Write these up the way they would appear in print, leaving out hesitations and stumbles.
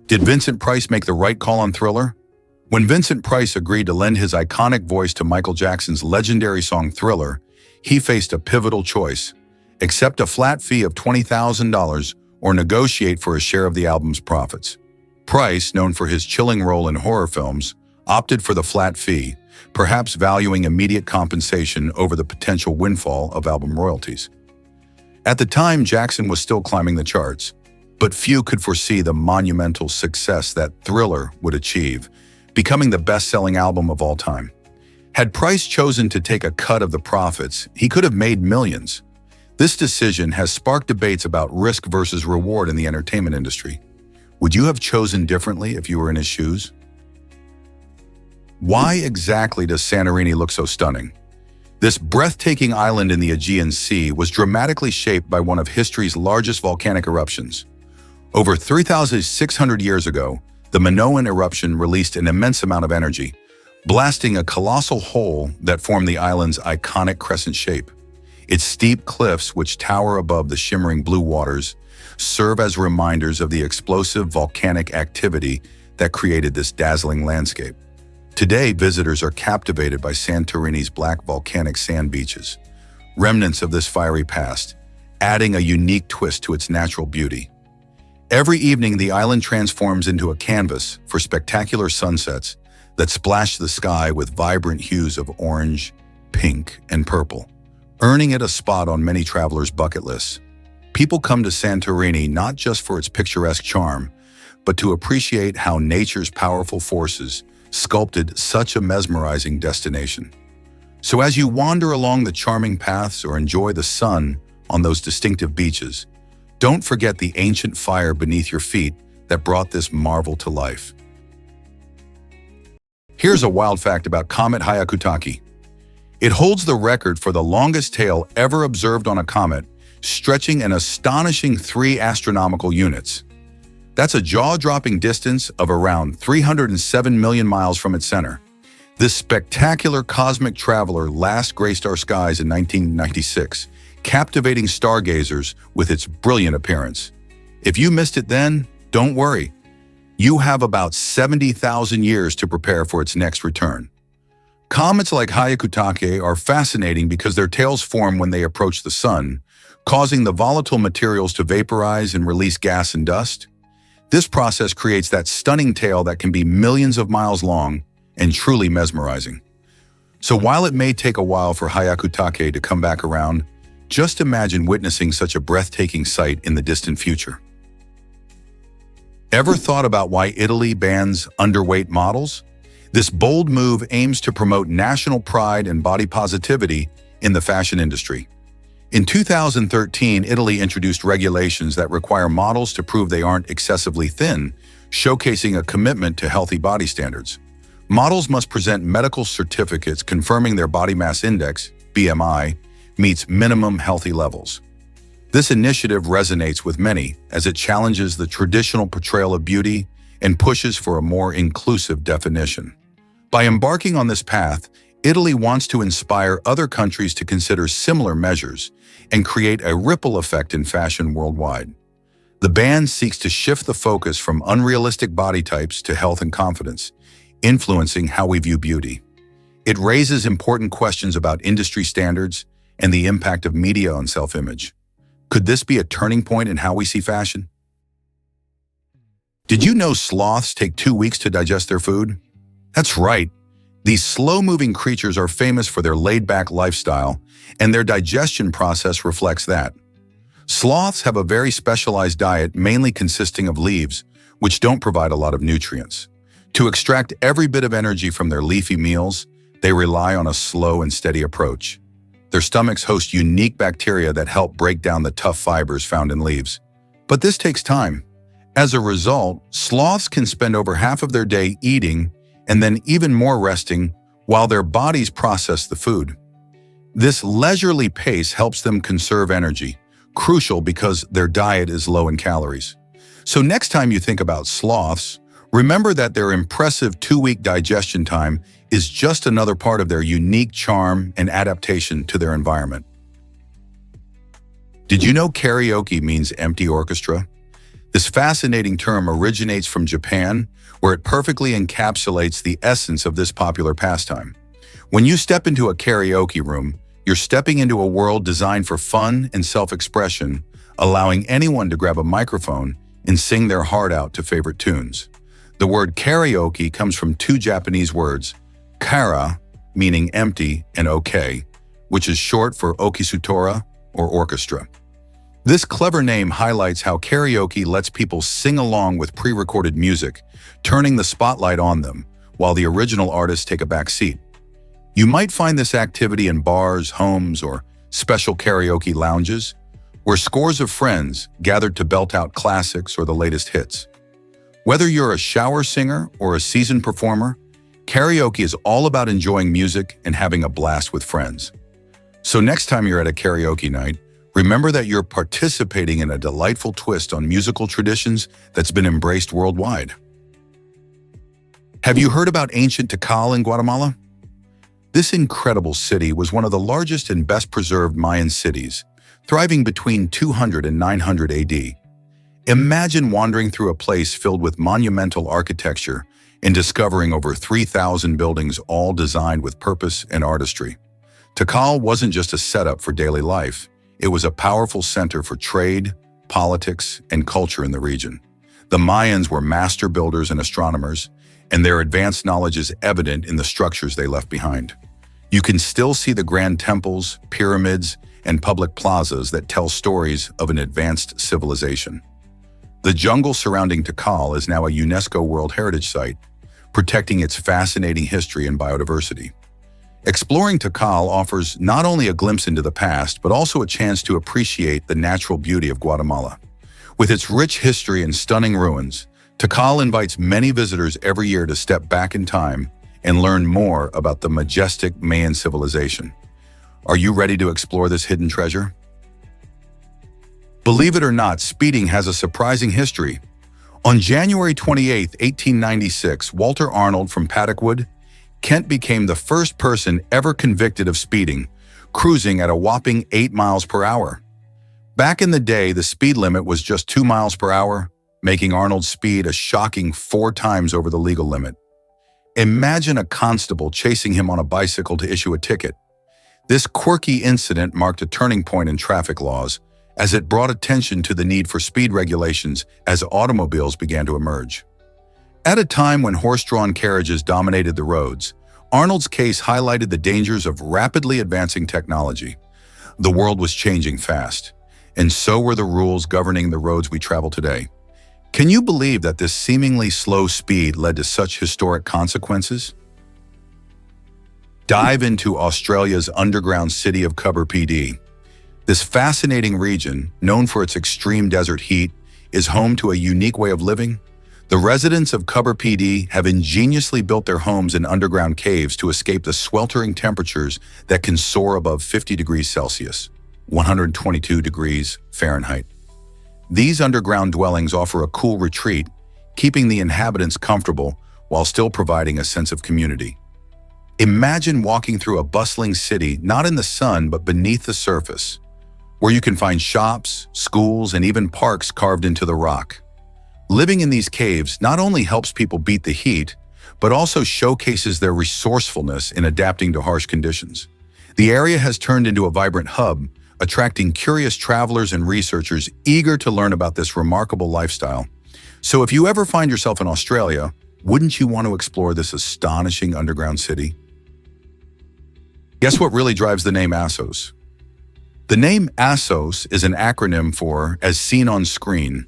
Did Vincent Price make the right call on Thriller? When Vincent Price agreed to lend his iconic voice to Michael Jackson's legendary song Thriller, he faced a pivotal choice: accept a flat fee of $20,000 or negotiate for a share of the album's profits. Price, known for his chilling role in horror films, opted for the flat fee, perhaps valuing immediate compensation over the potential windfall of album royalties. At the time, Jackson was still climbing the charts, but few could foresee the monumental success that Thriller would achieve, becoming the best-selling album of all time. Had Price chosen to take a cut of the profits, he could have made millions. This decision has sparked debates about risk versus reward in the entertainment industry. Would you have chosen differently if you were in his shoes? Why exactly does Santorini look so stunning? This breathtaking island in the Aegean Sea was dramatically shaped by one of history's largest volcanic eruptions. Over 3,600 years ago, the Minoan eruption released an immense amount of energy, blasting a colossal hole that formed the island's iconic crescent shape. Its steep cliffs, which tower above the shimmering blue waters, serve as reminders of the explosive volcanic activity that created this dazzling landscape. Today, visitors are captivated by Santorini's black volcanic sand beaches, remnants of this fiery past, adding a unique twist to its natural beauty. Every evening, the island transforms into a canvas for spectacular sunsets that splash the sky with vibrant hues of orange, pink, and purple, earning it a spot on many travelers' bucket lists. People come to Santorini not just for its picturesque charm, but to appreciate how nature's powerful forces sculpted such a mesmerizing destination. So as you wander along the charming paths or enjoy the sun on those distinctive beaches, don't forget the ancient fire beneath your feet that brought this marvel to life. Here's a wild fact about Comet Hyakutake. It holds the record for the longest tail ever observed on a comet, stretching an astonishing 3 astronomical units. That's a jaw-dropping distance of around 307 million miles from its center. This spectacular cosmic traveler last graced our skies in 1996, captivating stargazers with its brilliant appearance. If you missed it then, don't worry. You have about 70,000 years to prepare for its next return. Comets like Hyakutake are fascinating because their tails form when they approach the sun, causing the volatile materials to vaporize and release gas and dust. This process creates that stunning tail that can be millions of miles long and truly mesmerizing. So while it may take a while for Hyakutake to come back around, just imagine witnessing such a breathtaking sight in the distant future. Ever thought about why Italy bans underweight models? This bold move aims to promote national pride and body positivity in the fashion industry. In 2013, Italy introduced regulations that require models to prove they aren't excessively thin, showcasing a commitment to healthy body standards. Models must present medical certificates confirming their body mass index, BMI, meets minimum healthy levels. This initiative resonates with many as it challenges the traditional portrayal of beauty and pushes for a more inclusive definition. By embarking on this path, Italy wants to inspire other countries to consider similar measures and create a ripple effect in fashion worldwide. The ban seeks to shift the focus from unrealistic body types to health and confidence, influencing how we view beauty. It raises important questions about industry standards and the impact of media on self-image. Could this be a turning point in how we see fashion? Did you know sloths take 2 weeks to digest their food? That's right. These slow-moving creatures are famous for their laid-back lifestyle, and their digestion process reflects that. Sloths have a very specialized diet mainly consisting of leaves, which don't provide a lot of nutrients. To extract every bit of energy from their leafy meals, they rely on a slow and steady approach. Their stomachs host unique bacteria that help break down the tough fibers found in leaves. But this takes time. As a result, sloths can spend over half of their day eating and then even more resting while their bodies process the food. This leisurely pace helps them conserve energy, crucial because their diet is low in calories. So next time you think about sloths, remember that their impressive 2-week digestion time is just another part of their unique charm and adaptation to their environment. Did you know karaoke means empty orchestra? This fascinating term originates from Japan, where it perfectly encapsulates the essence of this popular pastime. When you step into a karaoke room, you're stepping into a world designed for fun and self-expression, allowing anyone to grab a microphone and sing their heart out to favorite tunes. The word karaoke comes from two Japanese words, kara, meaning empty, and oke, which is short for okisutora, or orchestra. This clever name highlights how karaoke lets people sing along with pre-recorded music, turning the spotlight on them, while the original artists take a back seat. You might find this activity in bars, homes, or special karaoke lounges, where scores of friends gathered to belt out classics or the latest hits. Whether you're a shower singer or a seasoned performer, karaoke is all about enjoying music and having a blast with friends. So next time you're at a karaoke night, remember that you're participating in a delightful twist on musical traditions that's been embraced worldwide. Have you heard about ancient Tikal in Guatemala? This incredible city was one of the largest and best preserved Mayan cities, thriving between 200 and 900 AD. Imagine wandering through a place filled with monumental architecture and discovering over 3,000 buildings all designed with purpose and artistry. Tikal wasn't just a setup for daily life, it was a powerful center for trade, politics, and culture in the region. The Mayans were master builders and astronomers, and their advanced knowledge is evident in the structures they left behind. You can still see the grand temples, pyramids, and public plazas that tell stories of an advanced civilization. The jungle surrounding Tikal is now a UNESCO World Heritage Site, protecting its fascinating history and biodiversity. Exploring Tikal offers not only a glimpse into the past, but also a chance to appreciate the natural beauty of Guatemala. With its rich history and stunning ruins, Tikal invites many visitors every year to step back in time and learn more about the majestic Mayan civilization. Are you ready to explore this hidden treasure? Believe it or not, speeding has a surprising history. On January 28, 1896, Walter Arnold from Paddockwood, Kent became the first person ever convicted of speeding, cruising at a whopping 8 miles per hour. Back in the day, the speed limit was just 2 miles per hour, making Arnold's speed a shocking 4 times over the legal limit. Imagine a constable chasing him on a bicycle to issue a ticket. This quirky incident marked a turning point in traffic laws, as it brought attention to the need for speed regulations as automobiles began to emerge. At a time when horse-drawn carriages dominated the roads, Arnold's case highlighted the dangers of rapidly advancing technology. The world was changing fast, and so were the rules governing the roads we travel today. Can you believe that this seemingly slow speed led to such historic consequences? Dive into Australia's underground city of Coober Pedy. This fascinating region, known for its extreme desert heat, is home to a unique way of living. The residents of Coober Pedy have ingeniously built their homes in underground caves to escape the sweltering temperatures that can soar above 50 degrees Celsius, 122 degrees Fahrenheit. These underground dwellings offer a cool retreat, keeping the inhabitants comfortable while still providing a sense of community. Imagine walking through a bustling city not in the sun but beneath the surface, where you can find shops, schools, and even parks carved into the rock. Living in these caves not only helps people beat the heat, but also showcases their resourcefulness in adapting to harsh conditions. The area has turned into a vibrant hub, attracting curious travelers and researchers eager to learn about this remarkable lifestyle. So if you ever find yourself in Australia, wouldn't you want to explore this astonishing underground city? Guess what really drives the name ASOS? The name ASOS is an acronym for As Seen on Screen,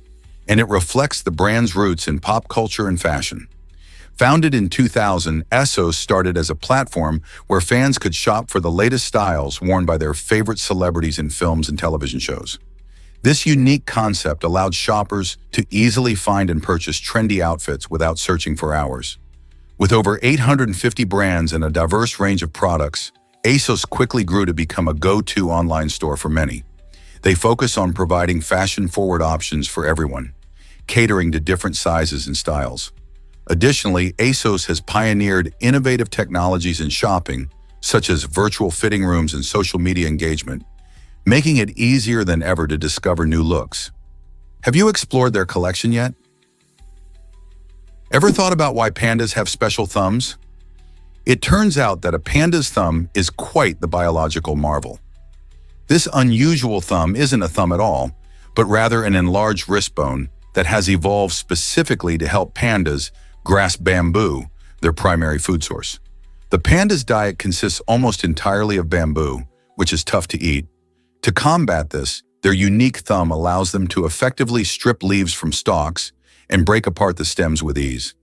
and it reflects the brand's roots in pop culture and fashion. Founded in 2000, ASOS started as a platform where fans could shop for the latest styles worn by their favorite celebrities in films and television shows. This unique concept allowed shoppers to easily find and purchase trendy outfits without searching for hours. With over 850 brands and a diverse range of products, ASOS quickly grew to become a go-to online store for many. They focus on providing fashion-forward options for everyone, catering to different sizes and styles. Additionally, ASOS has pioneered innovative technologies in shopping, such as virtual fitting rooms and social media engagement, making it easier than ever to discover new looks. Have you explored their collection yet? Ever thought about why pandas have special thumbs? It turns out that a panda's thumb is quite the biological marvel. This unusual thumb isn't a thumb at all, but rather an enlarged wrist bone that has evolved specifically to help pandas grasp bamboo, their primary food source. The panda's diet consists almost entirely of bamboo, which is tough to eat. To combat this, their unique thumb allows them to effectively strip leaves from stalks and break apart the stems with ease.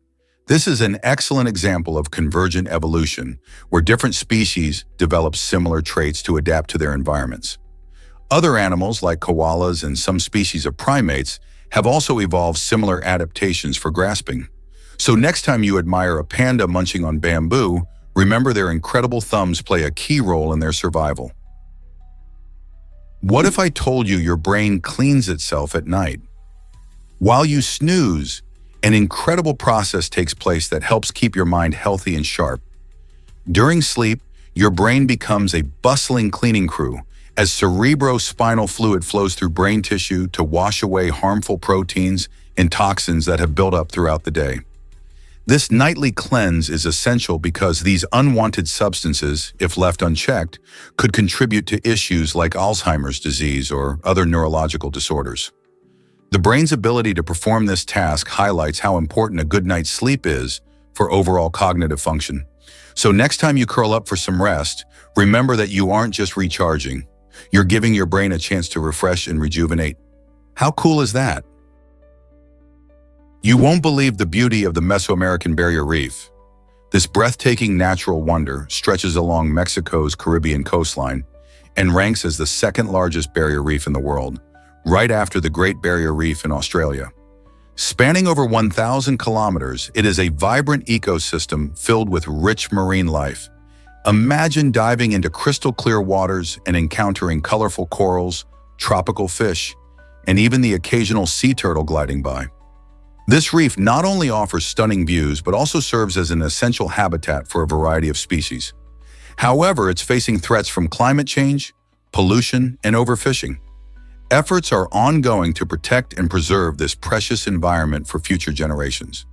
This is an excellent example of convergent evolution, where different species develop similar traits to adapt to their environments. Other animals, like koalas and some species of primates, have also evolved similar adaptations for grasping. So next time you admire a panda munching on bamboo, remember their incredible thumbs play a key role in their survival. What if I told you your brain cleans itself at night? While you snooze, an incredible process takes place that helps keep your mind healthy and sharp. During sleep, your brain becomes a bustling cleaning crew as cerebrospinal fluid flows through brain tissue to wash away harmful proteins and toxins that have built up throughout the day. This nightly cleanse is essential because these unwanted substances, if left unchecked, could contribute to issues like Alzheimer's disease or other neurological disorders. The brain's ability to perform this task highlights how important a good night's sleep is for overall cognitive function. So next time you curl up for some rest, remember that you aren't just recharging. You're giving your brain a chance to refresh and rejuvenate. How cool is that? You won't believe the beauty of the Mesoamerican barrier reef. This breathtaking natural wonder stretches along Mexico's Caribbean coastline and ranks as the second largest barrier reef in the world, right after the Great Barrier Reef in Australia. Spanning over 1,000 kilometers, it is a vibrant ecosystem filled with rich marine life. Imagine diving into crystal clear waters and encountering colorful corals, tropical fish, and even the occasional sea turtle gliding by. This reef not only offers stunning views, but also serves as an essential habitat for a variety of species. However, it's facing threats from climate change, pollution, and overfishing. Efforts are ongoing to protect and preserve this precious environment for future generations.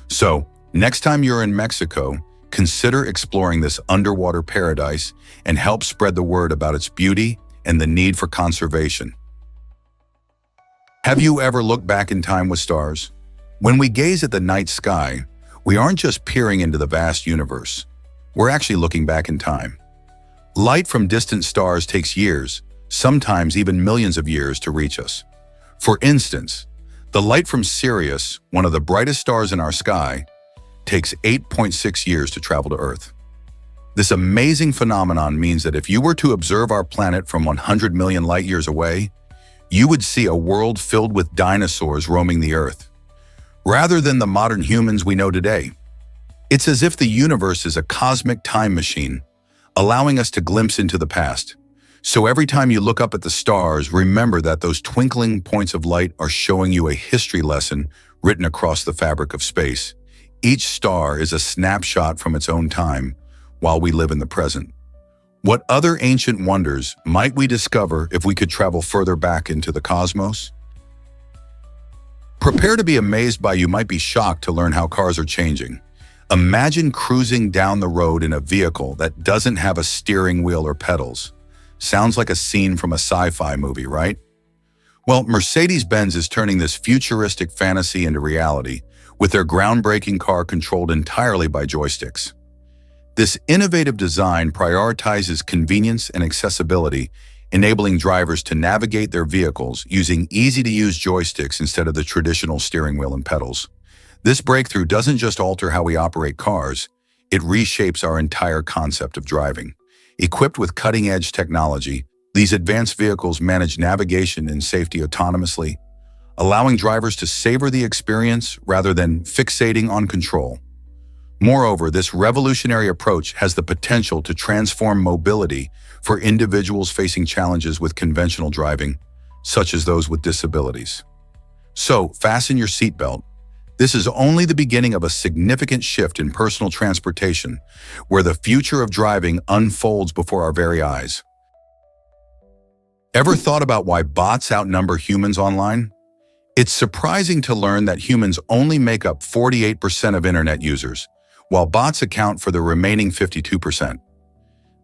So, next time you're in Mexico, consider exploring this underwater paradise and help spread the word about its beauty and the need for conservation. Have you ever looked back in time with stars? When we gaze at the night sky, we aren't just peering into the vast universe. We're actually looking back in time. Light from distant stars takes years, sometimes even millions of years, to reach us. For instance, the light from Sirius, one of the brightest stars in our sky, takes 8.6 years to travel to Earth. This amazing phenomenon means that if you were to observe our planet from 100 million light years away, you would see a world filled with dinosaurs roaming the Earth, rather than the modern humans we know today. It's as if the universe is a cosmic time machine, allowing us to glimpse into the past. So every time you look up at the stars, remember that those twinkling points of light are showing you a history lesson written across the fabric of space. Each star is a snapshot from its own time, while we live in the present. What other ancient wonders might we discover if we could travel further back into the cosmos? Prepare to be amazed by. You might be shocked to learn how cars are changing. Imagine cruising down the road in a vehicle that doesn't have a steering wheel or pedals. Sounds like a scene from a sci-fi movie, right? Well, Mercedes-Benz is turning this futuristic fantasy into reality with their groundbreaking car controlled entirely by joysticks. This innovative design prioritizes convenience and accessibility, enabling drivers to navigate their vehicles using easy-to-use joysticks instead of the traditional steering wheel and pedals. This breakthrough doesn't just alter how we operate cars, it reshapes our entire concept of driving. Equipped with cutting-edge technology, these advanced vehicles manage navigation and safety autonomously, allowing drivers to savor the experience rather than fixating on control. Moreover, this revolutionary approach has the potential to transform mobility for individuals facing challenges with conventional driving, such as those with disabilities. So, fasten your seatbelt. This is only the beginning of a significant shift in personal transportation, where the future of driving unfolds before our very eyes. Ever thought about why bots outnumber humans online? It's surprising to learn that humans only make up 48% of internet users, while bots account for the remaining 52%.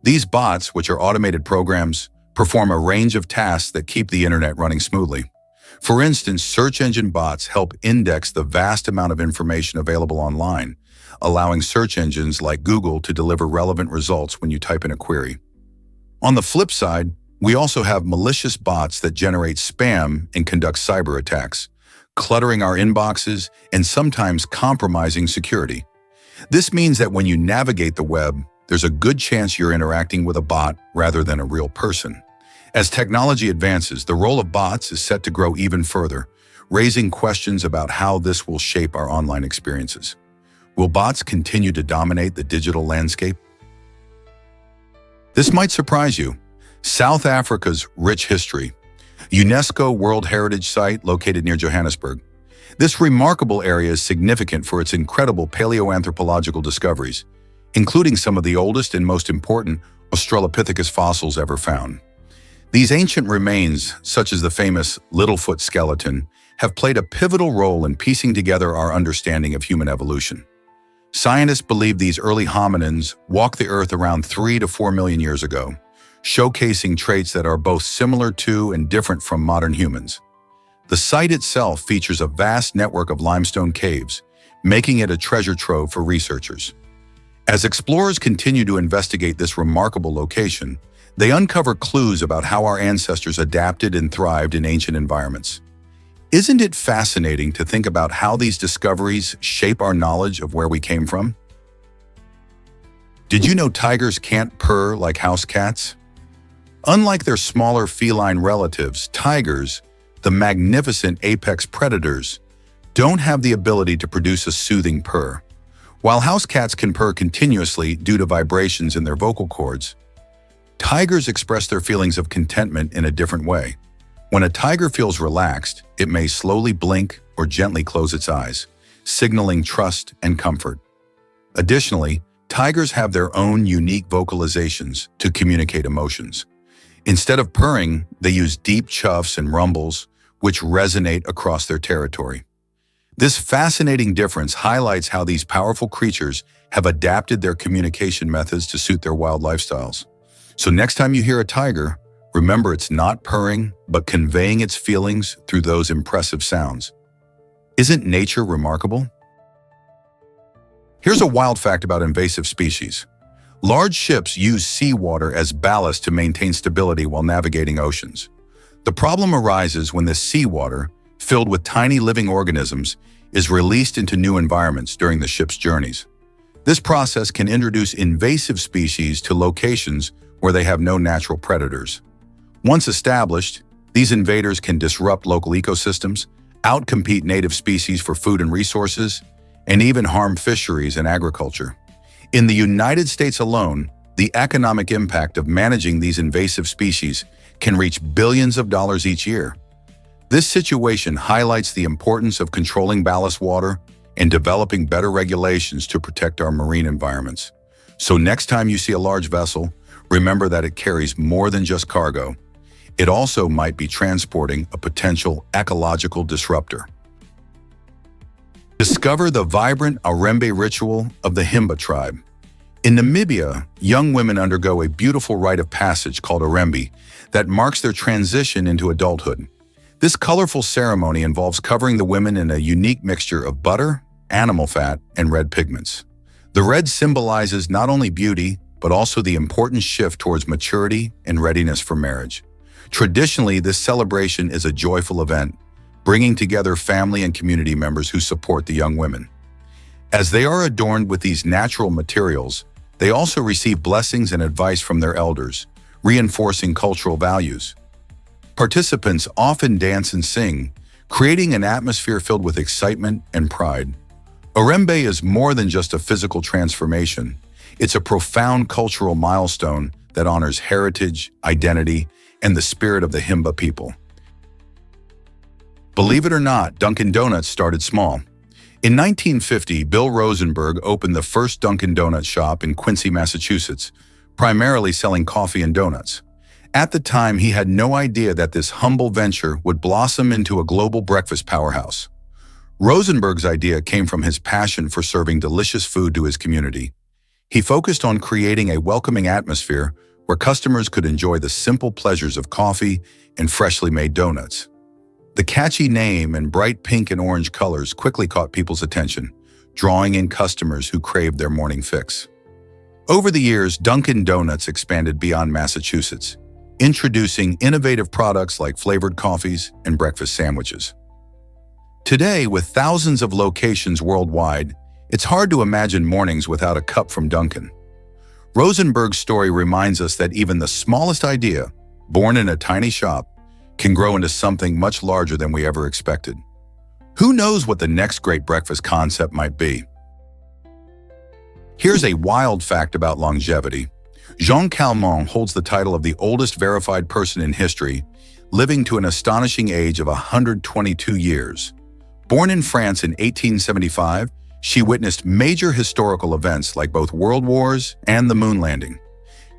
These bots, which are automated programs, perform a range of tasks that keep the internet running smoothly. For instance, search engine bots help index the vast amount of information available online, allowing search engines like Google to deliver relevant results when you type in a query. On the flip side, we also have malicious bots that generate spam and conduct cyber attacks, cluttering our inboxes and sometimes compromising security. This means that when you navigate the web, there's a good chance you're interacting with a bot rather than a real person. As technology advances, the role of bots is set to grow even further, raising questions about how this will shape our online experiences. Will bots continue to dominate the digital landscape? This might surprise you. South Africa's rich history. UNESCO World Heritage Site located near Johannesburg. This remarkable area is significant for its incredible paleoanthropological discoveries, including some of the oldest and most important Australopithecus fossils ever found. These ancient remains, such as the famous Littlefoot skeleton, have played a pivotal role in piecing together our understanding of human evolution. Scientists believe these early hominins walked the Earth around 3 to 4 million years ago, showcasing traits that are both similar to and different from modern humans. The site itself features a vast network of limestone caves, making it a treasure trove for researchers. As explorers continue to investigate this remarkable location, they uncover clues about how our ancestors adapted and thrived in ancient environments. Isn't it fascinating to think about how these discoveries shape our knowledge of where we came from? Did you know tigers can't purr like house cats? Unlike their smaller feline relatives, tigers, the magnificent apex predators, don't have the ability to produce a soothing purr. While house cats can purr continuously due to vibrations in their vocal cords, tigers express their feelings of contentment in a different way. When a tiger feels relaxed, it may slowly blink or gently close its eyes, signaling trust and comfort. Additionally, tigers have their own unique vocalizations to communicate emotions. Instead of purring, they use deep chuffs and rumbles, which resonate across their territory. This fascinating difference highlights how these powerful creatures have adapted their communication methods to suit their wild lifestyles. So next time you hear a tiger, remember it's not purring, but conveying its feelings through those impressive sounds. Isn't nature remarkable? Here's a wild fact about invasive species. Large ships use seawater as ballast to maintain stability while navigating oceans. The problem arises when this seawater, filled with tiny living organisms, is released into new environments during the ship's journeys. This process can introduce invasive species to locations where they have no natural predators. Once established, these invaders can disrupt local ecosystems, outcompete native species for food and resources, and even harm fisheries and agriculture. In the United States alone, the economic impact of managing these invasive species can reach billions of dollars each year. This situation highlights the importance of controlling ballast water and developing better regulations to protect our marine environments. So next time you see a large vessel, remember that it carries more than just cargo. It also might be transporting a potential ecological disruptor. Discover the vibrant Orembe ritual of the Himba tribe. In Namibia, young women undergo a beautiful rite of passage called Orembe that marks their transition into adulthood. This colorful ceremony involves covering the women in a unique mixture of butter, animal fat, and red pigments. The red symbolizes not only beauty, but also the important shift towards maturity and readiness for marriage. Traditionally, this celebration is a joyful event, bringing together family and community members who support the young women. As they are adorned with these natural materials, they also receive blessings and advice from their elders, reinforcing cultural values. Participants often dance and sing, creating an atmosphere filled with excitement and pride. Orembe is more than just a physical transformation. It's a profound cultural milestone that honors heritage, identity, and the spirit of the Himba people. Believe it or not, Dunkin Donuts started small. In 1950, Bill Rosenberg opened the first Dunkin Donuts shop in Quincy, Massachusetts, primarily selling coffee and donuts. At the time, he had no idea that this humble venture would blossom into a global breakfast powerhouse. Rosenberg's idea came from his passion for serving delicious food to his community. He focused on creating a welcoming atmosphere where customers could enjoy the simple pleasures of coffee and freshly made donuts. The catchy name and bright pink and orange colors quickly caught people's attention, drawing in customers who craved their morning fix. Over the years, Dunkin Donuts expanded beyond Massachusetts, introducing innovative products like flavored coffees and breakfast sandwiches. Today, with thousands of locations worldwide, it's hard to imagine mornings without a cup from Dunkin. Rosenberg's story reminds us that even the smallest idea, born in a tiny shop, can grow into something much larger than we ever expected. Who knows what the next great breakfast concept might be? Here's a wild fact about longevity. Jean Calment holds the title of the oldest verified person in history, living to an astonishing age of 122 years. Born in France in 1875, she witnessed major historical events like both world wars and the moon landing.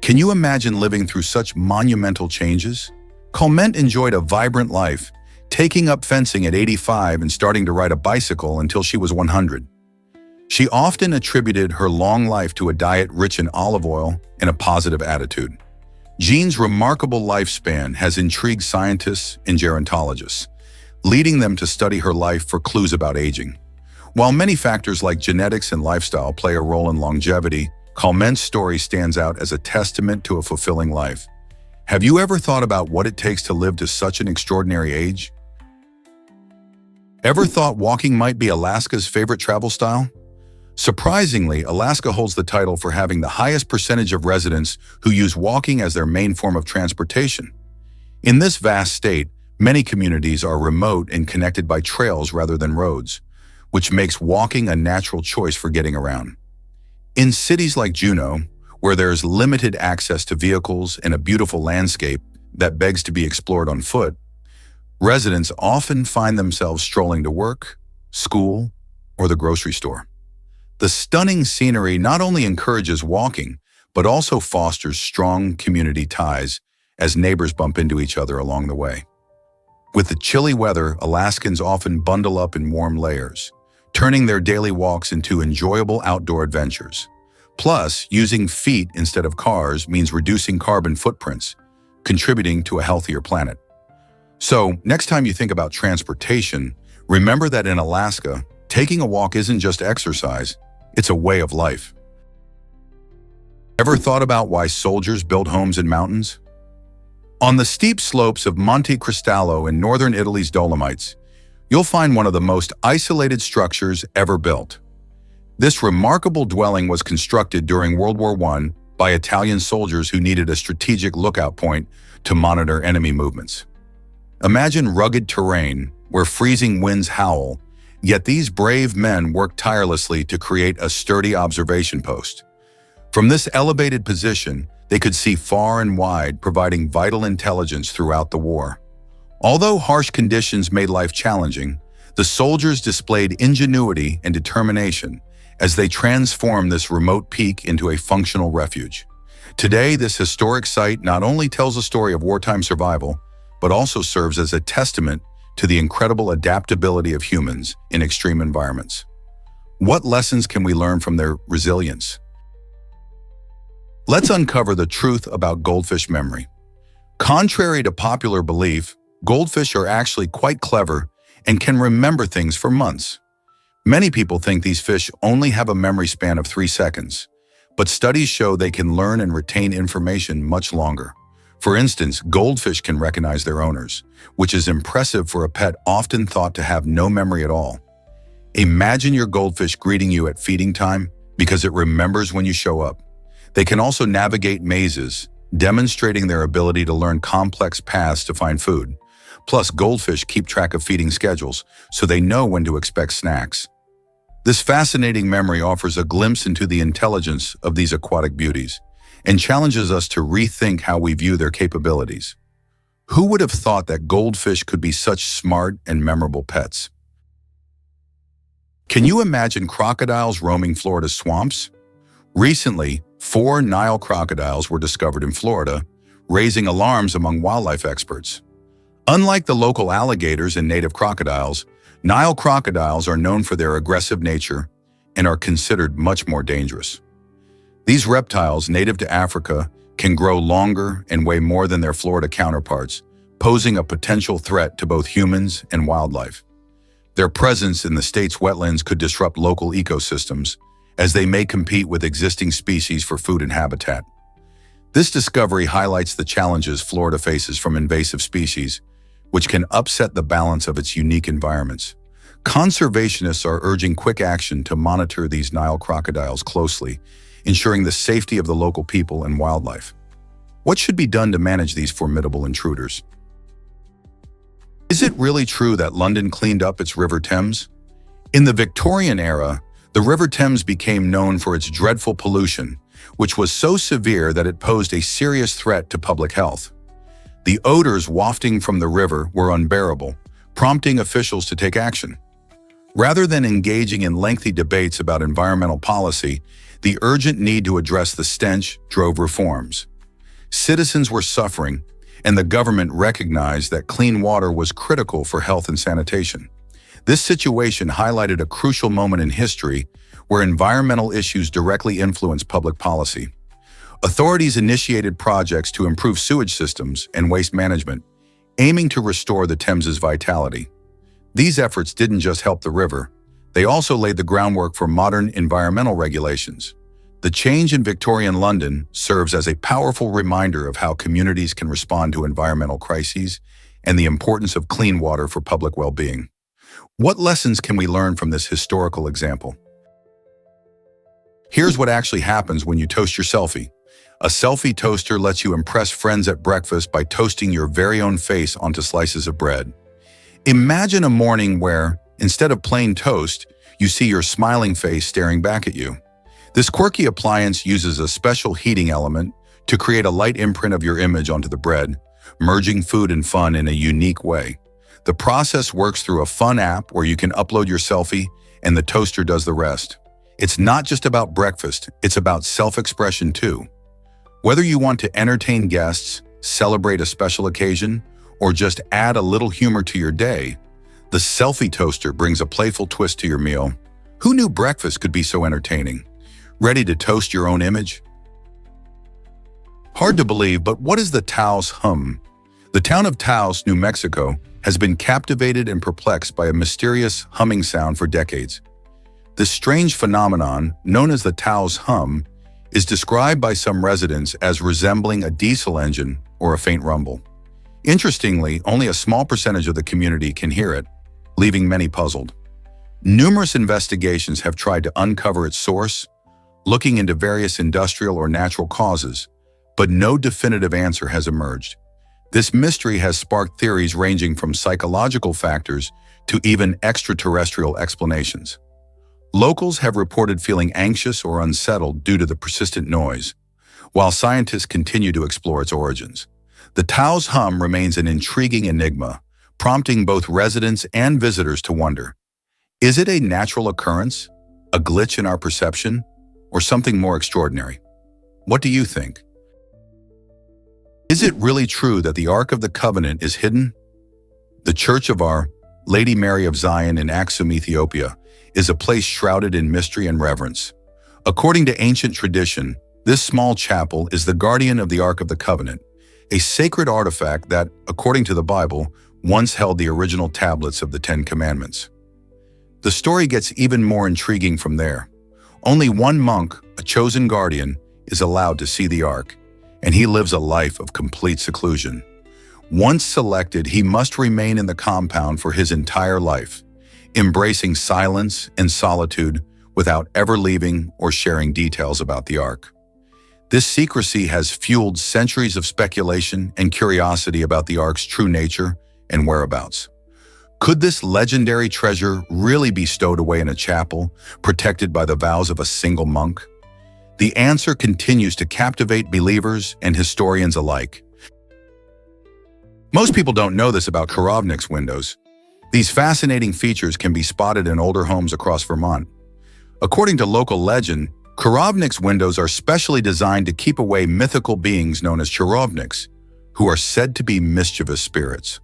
Can you imagine living through such monumental changes? Calment enjoyed a vibrant life, taking up fencing at 85 and starting to ride a bicycle until she was 100. She often attributed her long life to a diet rich in olive oil and a positive attitude. Jean's remarkable lifespan has intrigued scientists and gerontologists, leading them to study her life for clues about aging. While many factors like genetics and lifestyle play a role in longevity, Calment's story stands out as a testament to a fulfilling life. Have you ever thought about what it takes to live to such an extraordinary age? Ever thought walking might be Alaska's favorite travel style? Surprisingly, Alaska holds the title for having the highest percentage of residents who use walking as their main form of transportation. In this vast state, many communities are remote and connected by trails rather than roads, which makes walking a natural choice for getting around. In cities like Juneau, where there's limited access to vehicles and a beautiful landscape that begs to be explored on foot, residents often find themselves strolling to work, school, or the grocery store. The stunning scenery not only encourages walking, but also fosters strong community ties as neighbors bump into each other along the way. With the chilly weather, Alaskans often bundle up in warm layers, turning their daily walks into enjoyable outdoor adventures. Plus, using feet instead of cars means reducing carbon footprints, contributing to a healthier planet. So, next time you think about transportation, remember that in Alaska, taking a walk isn't just exercise, it's a way of life. Ever thought about why soldiers built homes in mountains? On the steep slopes of Monte Cristallo in northern Italy's Dolomites, you'll find one of the most isolated structures ever built. This remarkable dwelling was constructed during World War I by Italian soldiers who needed a strategic lookout point to monitor enemy movements. Imagine rugged terrain where freezing winds howl, yet these brave men worked tirelessly to create a sturdy observation post. From this elevated position, they could see far and wide, providing vital intelligence throughout the war. Although harsh conditions made life challenging, the soldiers displayed ingenuity and determination as they transformed this remote peak into a functional refuge. Today, this historic site not only tells a story of wartime survival, but also serves as a testament to the incredible adaptability of humans in extreme environments. What lessons can we learn from their resilience? Let's uncover the truth about goldfish memory. Contrary to popular belief, goldfish are actually quite clever and can remember things for months. Many people think these fish only have a memory span of 3 seconds, but studies show they can learn and retain information much longer. For instance, goldfish can recognize their owners, which is impressive for a pet often thought to have no memory at all. Imagine your goldfish greeting you at feeding time because it remembers when you show up. They can also navigate mazes, demonstrating their ability to learn complex paths to find food. Plus, goldfish keep track of feeding schedules, so they know when to expect snacks. This fascinating memory offers a glimpse into the intelligence of these aquatic beauties and challenges us to rethink how we view their capabilities. Who would have thought that goldfish could be such smart and memorable pets? Can you imagine crocodiles roaming Florida's swamps? Recently, 4 Nile crocodiles were discovered in Florida, raising alarms among wildlife experts. Unlike the local alligators and native crocodiles, Nile crocodiles are known for their aggressive nature and are considered much more dangerous. These reptiles, native to Africa, can grow longer and weigh more than their Florida counterparts, posing a potential threat to both humans and wildlife. Their presence in the state's wetlands could disrupt local ecosystems, as they may compete with existing species for food and habitat. This discovery highlights the challenges Florida faces from invasive species, which can upset the balance of its unique environments. Conservationists are urging quick action to monitor these Nile crocodiles closely, ensuring the safety of the local people and wildlife. What should be done to manage these formidable intruders? Is it really true that London cleaned up its River Thames? In the Victorian era, the River Thames became known for its dreadful pollution, which was so severe that it posed a serious threat to public health. The odors wafting from the river were unbearable, prompting officials to take action. Rather than engaging in lengthy debates about environmental policy, the urgent need to address the stench drove reforms. Citizens were suffering, and the government recognized that clean water was critical for health and sanitation. This situation highlighted a crucial moment in history where environmental issues directly influenced public policy. Authorities initiated projects to improve sewage systems and waste management, aiming to restore the Thames's vitality. These efforts didn't just help the river, they also laid the groundwork for modern environmental regulations. The change in Victorian London serves as a powerful reminder of how communities can respond to environmental crises and the importance of clean water for public well-being. What lessons can we learn from this historical example? Here's what actually happens when you toast your selfie. A selfie toaster lets you impress friends at breakfast by toasting your very own face onto slices of bread. Imagine a morning where, instead of plain toast, you see your smiling face staring back at you. This quirky appliance uses a special heating element to create a light imprint of your image onto the bread, merging food and fun in a unique way. The process works through a fun app where you can upload your selfie and the toaster does the rest. It's not just about breakfast, it's about self-expression too. Whether you want to entertain guests, celebrate a special occasion, or just add a little humor to your day, the selfie toaster brings a playful twist to your meal. Who knew breakfast could be so entertaining? Ready to toast your own image? Hard to believe, but what is the Taos Hum? The town of Taos, New Mexico, has been captivated and perplexed by a mysterious humming sound for decades. This strange phenomenon, known as the Taos Hum, is described by some residents as resembling a diesel engine or a faint rumble. Interestingly, only a small percentage of the community can hear it, leaving many puzzled. Numerous investigations have tried to uncover its source, looking into various industrial or natural causes, but no definitive answer has emerged. This mystery has sparked theories ranging from psychological factors to even extraterrestrial explanations. Locals have reported feeling anxious or unsettled due to the persistent noise, while scientists continue to explore its origins. The Taos Hum remains an intriguing enigma, prompting both residents and visitors to wonder, is it a natural occurrence, a glitch in our perception, or something more extraordinary? What do you think? Is it really true that the Ark of the Covenant is hidden? The Church of Our Lady Mary of Zion in Aksum, Ethiopia, is a place shrouded in mystery and reverence. According to ancient tradition, this small chapel is the guardian of the Ark of the Covenant, a sacred artifact that, according to the Bible, once held the original tablets of the Ten Commandments. The story gets even more intriguing from there. Only one monk, a chosen guardian, is allowed to see the Ark, and he lives a life of complete seclusion. Once selected, he must remain in the compound for his entire life, embracing silence and solitude without ever leaving or sharing details about the Ark. This secrecy has fueled centuries of speculation and curiosity about the Ark's true nature and whereabouts. Could this legendary treasure really be stowed away in a chapel, protected by the vows of a single monk? The answer continues to captivate believers and historians alike. Most people don't know this about Charovnik's windows. These fascinating features can be spotted in older homes across Vermont. According to local legend, Charovnik's windows are specially designed to keep away mythical beings known as Charovniks, who are said to be mischievous spirits.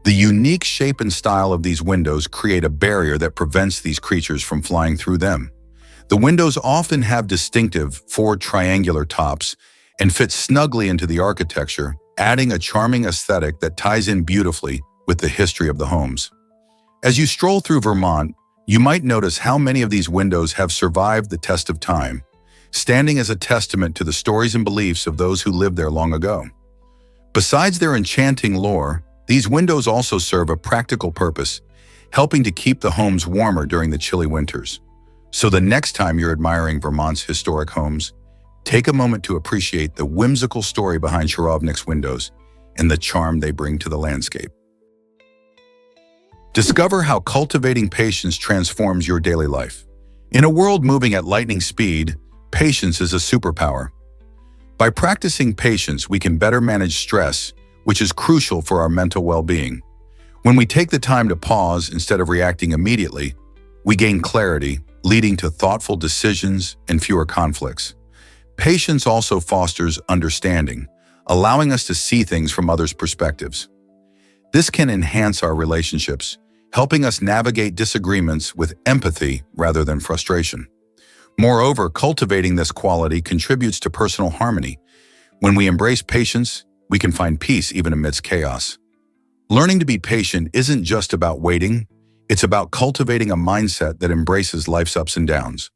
The unique shape and style of these windows create a barrier that prevents these creatures from flying through them. The windows often have distinctive four triangular tops and fit snugly into the architecture, adding a charming aesthetic that ties in beautifully with the history of the homes. As you stroll through Vermont, you might notice how many of these windows have survived the test of time, standing as a testament to the stories and beliefs of those who lived there long ago. Besides their enchanting lore, these windows also serve a practical purpose, helping to keep the homes warmer during the chilly winters. So the next time you're admiring Vermont's historic homes, take a moment to appreciate the whimsical story behind Charovnik's windows and the charm they bring to the landscape. Discover how cultivating patience transforms your daily life. In a world moving at lightning speed, patience is a superpower. By practicing patience, we can better manage stress, which is crucial for our mental well-being. When we take the time to pause instead of reacting immediately, we gain clarity, leading to thoughtful decisions and fewer conflicts. Patience also fosters understanding, allowing us to see things from others' perspectives. This can enhance our relationships, helping us navigate disagreements with empathy rather than frustration. Moreover, cultivating this quality contributes to personal harmony. When we embrace patience, we can find peace even amidst chaos. Learning to be patient isn't just about waiting, it's about cultivating a mindset that embraces life's ups and downs.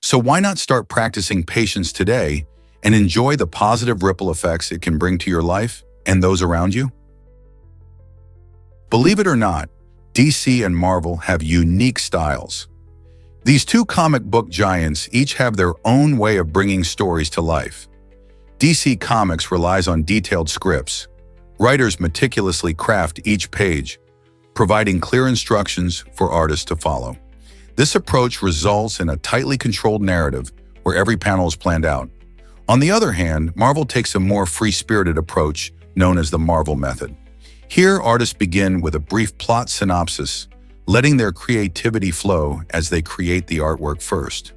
So why not start practicing patience today and enjoy the positive ripple effects it can bring to your life and those around you? Believe it or not, DC and Marvel have unique styles. These two comic book giants each have their own way of bringing stories to life. DC Comics relies on detailed scripts. Writers meticulously craft each page, providing clear instructions for artists to follow. This approach results in a tightly controlled narrative where every panel is planned out. On the other hand, Marvel takes a more free-spirited approach known as the Marvel method. Here, artists begin with a brief plot synopsis, letting their creativity flow as they create the artwork first.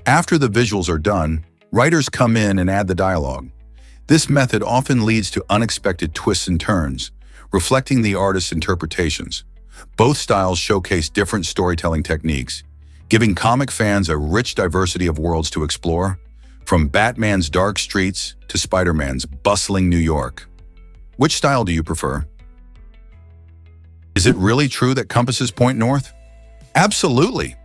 After the visuals are done, writers come in and add the dialogue. This method often leads to unexpected twists and turns, reflecting the artist's interpretations. Both styles showcase different storytelling techniques, giving comic fans a rich diversity of worlds to explore, from Batman's dark streets to Spider-Man's bustling New York. Which style do you prefer? Is it really true that compasses point north? Absolutely.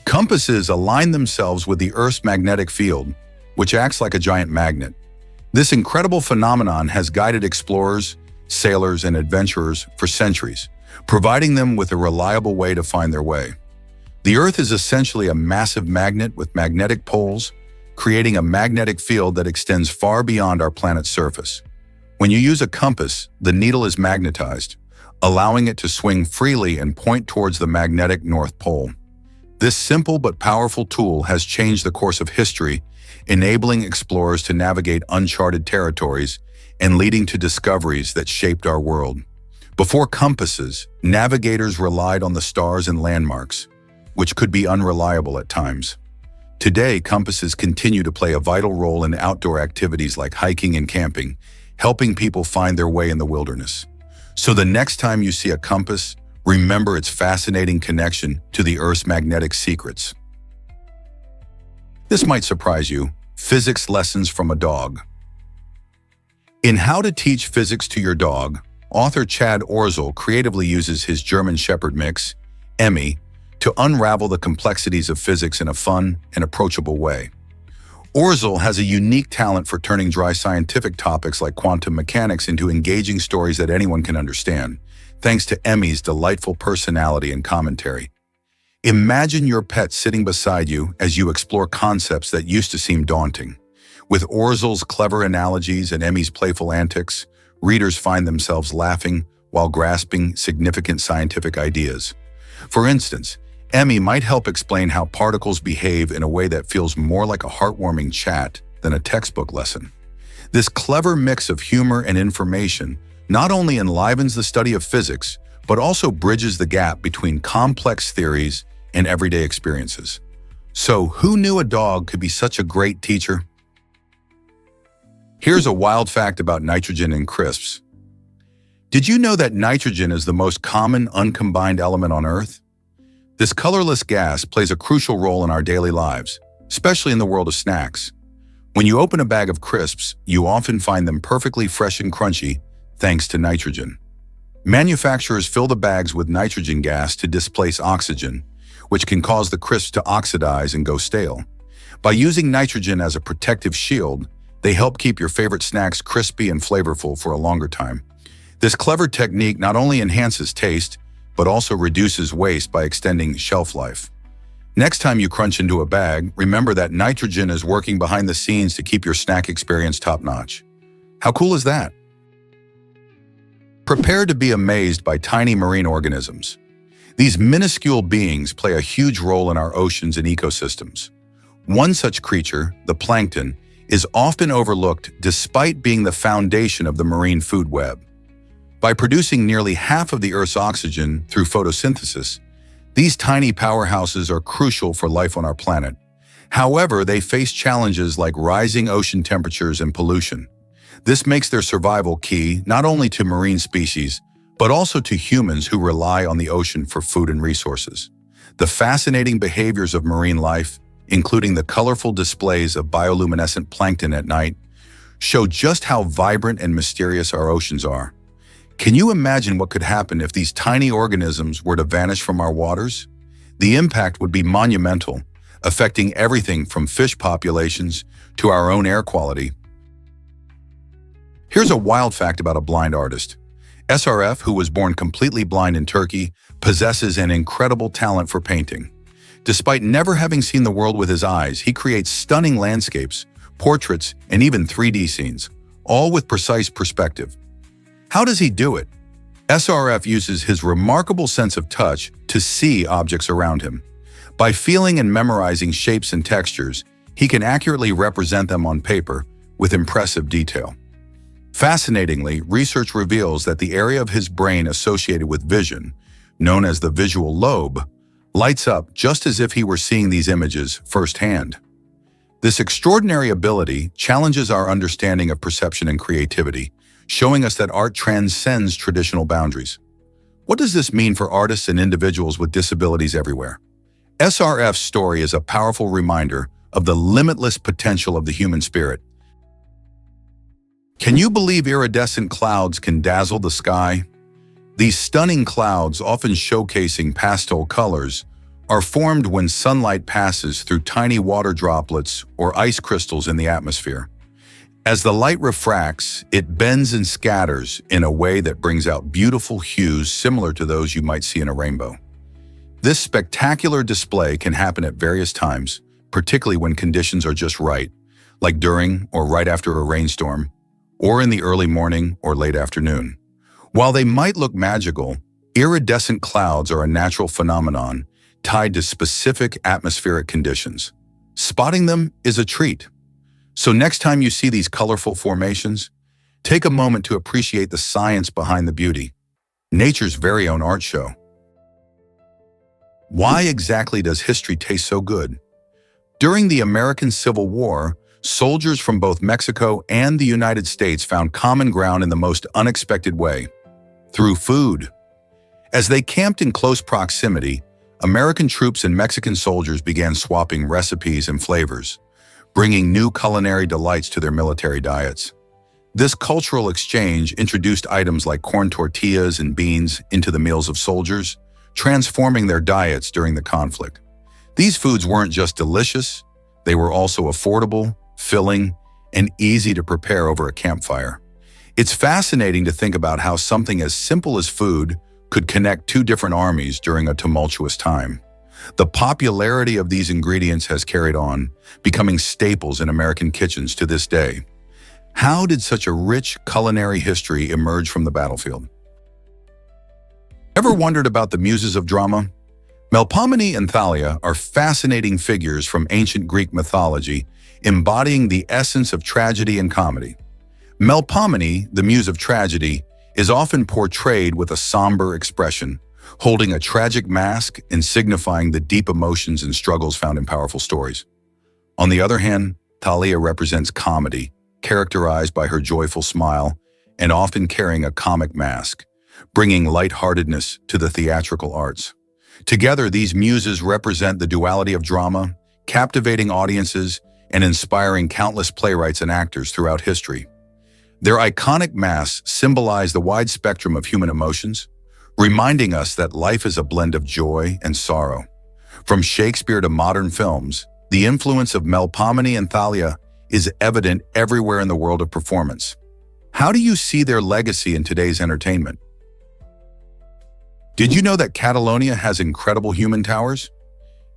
Compasses align themselves with the Earth's magnetic field, which acts like a giant magnet. This incredible phenomenon has guided explorers, sailors, and adventurers for centuries, providing them with a reliable way to find their way. The Earth is essentially a massive magnet with magnetic poles, creating a magnetic field that extends far beyond our planet's surface. When you use a compass, the needle is magnetized, allowing it to swing freely and point towards the magnetic North Pole. This simple but powerful tool has changed the course of history, enabling explorers to navigate uncharted territories and leading to discoveries that shaped our world. Before compasses, navigators relied on the stars and landmarks, which could be unreliable at times. Today, compasses continue to play a vital role in outdoor activities like hiking and camping, helping people find their way in the wilderness. So the next time you see a compass, remember its fascinating connection to the Earth's magnetic secrets. This might surprise you: physics lessons from a dog. In How to Teach Physics to Your Dog, author Chad Orzel creatively uses his German Shepherd mix, Emmy, to unravel the complexities of physics in a fun and approachable way. Orzel has a unique talent for turning dry scientific topics like quantum mechanics into engaging stories that anyone can understand, thanks to Emmy's delightful personality and commentary. Imagine your pet sitting beside you as you explore concepts that used to seem daunting. With Orzel's clever analogies and Emmy's playful antics, readers find themselves laughing while grasping significant scientific ideas. For instance, Emmy might help explain how particles behave in a way that feels more like a heartwarming chat than a textbook lesson. This clever mix of humor and information not only enlivens the study of physics, but also bridges the gap between complex theories and everyday experiences. So, who knew a dog could be such a great teacher? Here's a wild fact about nitrogen in crisps. Did you know that nitrogen is the most common uncombined element on Earth? This colorless gas plays a crucial role in our daily lives, especially in the world of snacks. When you open a bag of crisps, you often find them perfectly fresh and crunchy, thanks to nitrogen. Manufacturers fill the bags with nitrogen gas to displace oxygen, which can cause the crisps to oxidize and go stale. By using nitrogen as a protective shield, they help keep your favorite snacks crispy and flavorful for a longer time. This clever technique not only enhances taste, but also reduces waste by extending shelf life. Next time you crunch into a bag, remember that nitrogen is working behind the scenes to keep your snack experience top-notch. How cool is that? Prepare to be amazed by tiny marine organisms. These minuscule beings play a huge role in our oceans and ecosystems. One such creature, the plankton, is often overlooked despite being the foundation of the marine food web. By producing nearly half of the Earth's oxygen through photosynthesis, these tiny powerhouses are crucial for life on our planet. However, they face challenges like rising ocean temperatures and pollution. This makes their survival key not only to marine species, but also to humans who rely on the ocean for food and resources. The fascinating behaviors of marine life, including the colorful displays of bioluminescent plankton at night, show just how vibrant and mysterious our oceans are. Can you imagine what could happen if these tiny organisms were to vanish from our waters? The impact would be monumental, affecting everything from fish populations to our own air quality. Here's a wild fact about a blind artist. Eref, who was born completely blind in Turkey, possesses an incredible talent for painting. Despite never having seen the world with his eyes, he creates stunning landscapes, portraits, and even 3D scenes, all with precise perspective. How does he do it? Eref uses his remarkable sense of touch to see objects around him. By feeling and memorizing shapes and textures, he can accurately represent them on paper with impressive detail. Fascinatingly, research reveals that the area of his brain associated with vision, known as the visual lobe, lights up just as if he were seeing these images firsthand. This extraordinary ability challenges our understanding of perception and creativity, showing us that art transcends traditional boundaries. What does this mean for artists and individuals with disabilities everywhere? Eref's story is a powerful reminder of the limitless potential of the human spirit. Can you believe iridescent clouds can dazzle the sky? These stunning clouds, often showcasing pastel colors, are formed when sunlight passes through tiny water droplets or ice crystals in the atmosphere. As the light refracts, it bends and scatters in a way that brings out beautiful hues similar to those you might see in a rainbow. This spectacular display can happen at various times, particularly when conditions are just right, like during or right after a rainstorm, or in the early morning or late afternoon. While they might look magical, iridescent clouds are a natural phenomenon tied to specific atmospheric conditions. Spotting them is a treat. So next time you see these colorful formations, take a moment to appreciate the science behind the beauty. Nature's very own art show. Why exactly does history taste so good? During the American Civil War, soldiers from both Mexico and the United States found common ground in the most unexpected way: through food. As they camped in close proximity, American troops and Mexican soldiers began swapping recipes and flavors, bringing new culinary delights to their military diets. This cultural exchange introduced items like corn tortillas and beans into the meals of soldiers, transforming their diets during the conflict. These foods weren't just delicious, they were also affordable, filling, and easy to prepare over a campfire. It's fascinating to think about how something as simple as food could connect two different armies during a tumultuous time. The popularity of these ingredients has carried on, becoming staples in American kitchens to this day. How did such a rich culinary history emerge from the battlefield? Ever wondered about the muses of drama? Melpomene and Thalia are fascinating figures from ancient Greek mythology, embodying the essence of tragedy and comedy. Melpomene, the muse of tragedy, is often portrayed with a somber expression, holding a tragic mask and signifying the deep emotions and struggles found in powerful stories. On the other hand, Thalia represents comedy, characterized by her joyful smile and often carrying a comic mask, bringing lightheartedness to the theatrical arts. Together, these muses represent the duality of drama, captivating audiences and inspiring countless playwrights and actors throughout history. Their iconic masks symbolize the wide spectrum of human emotions, reminding us that life is a blend of joy and sorrow. From Shakespeare to modern films, the influence of Melpomene and Thalia is evident everywhere in the world of performance. How do you see their legacy in today's entertainment? Did you know that Catalonia has incredible human towers?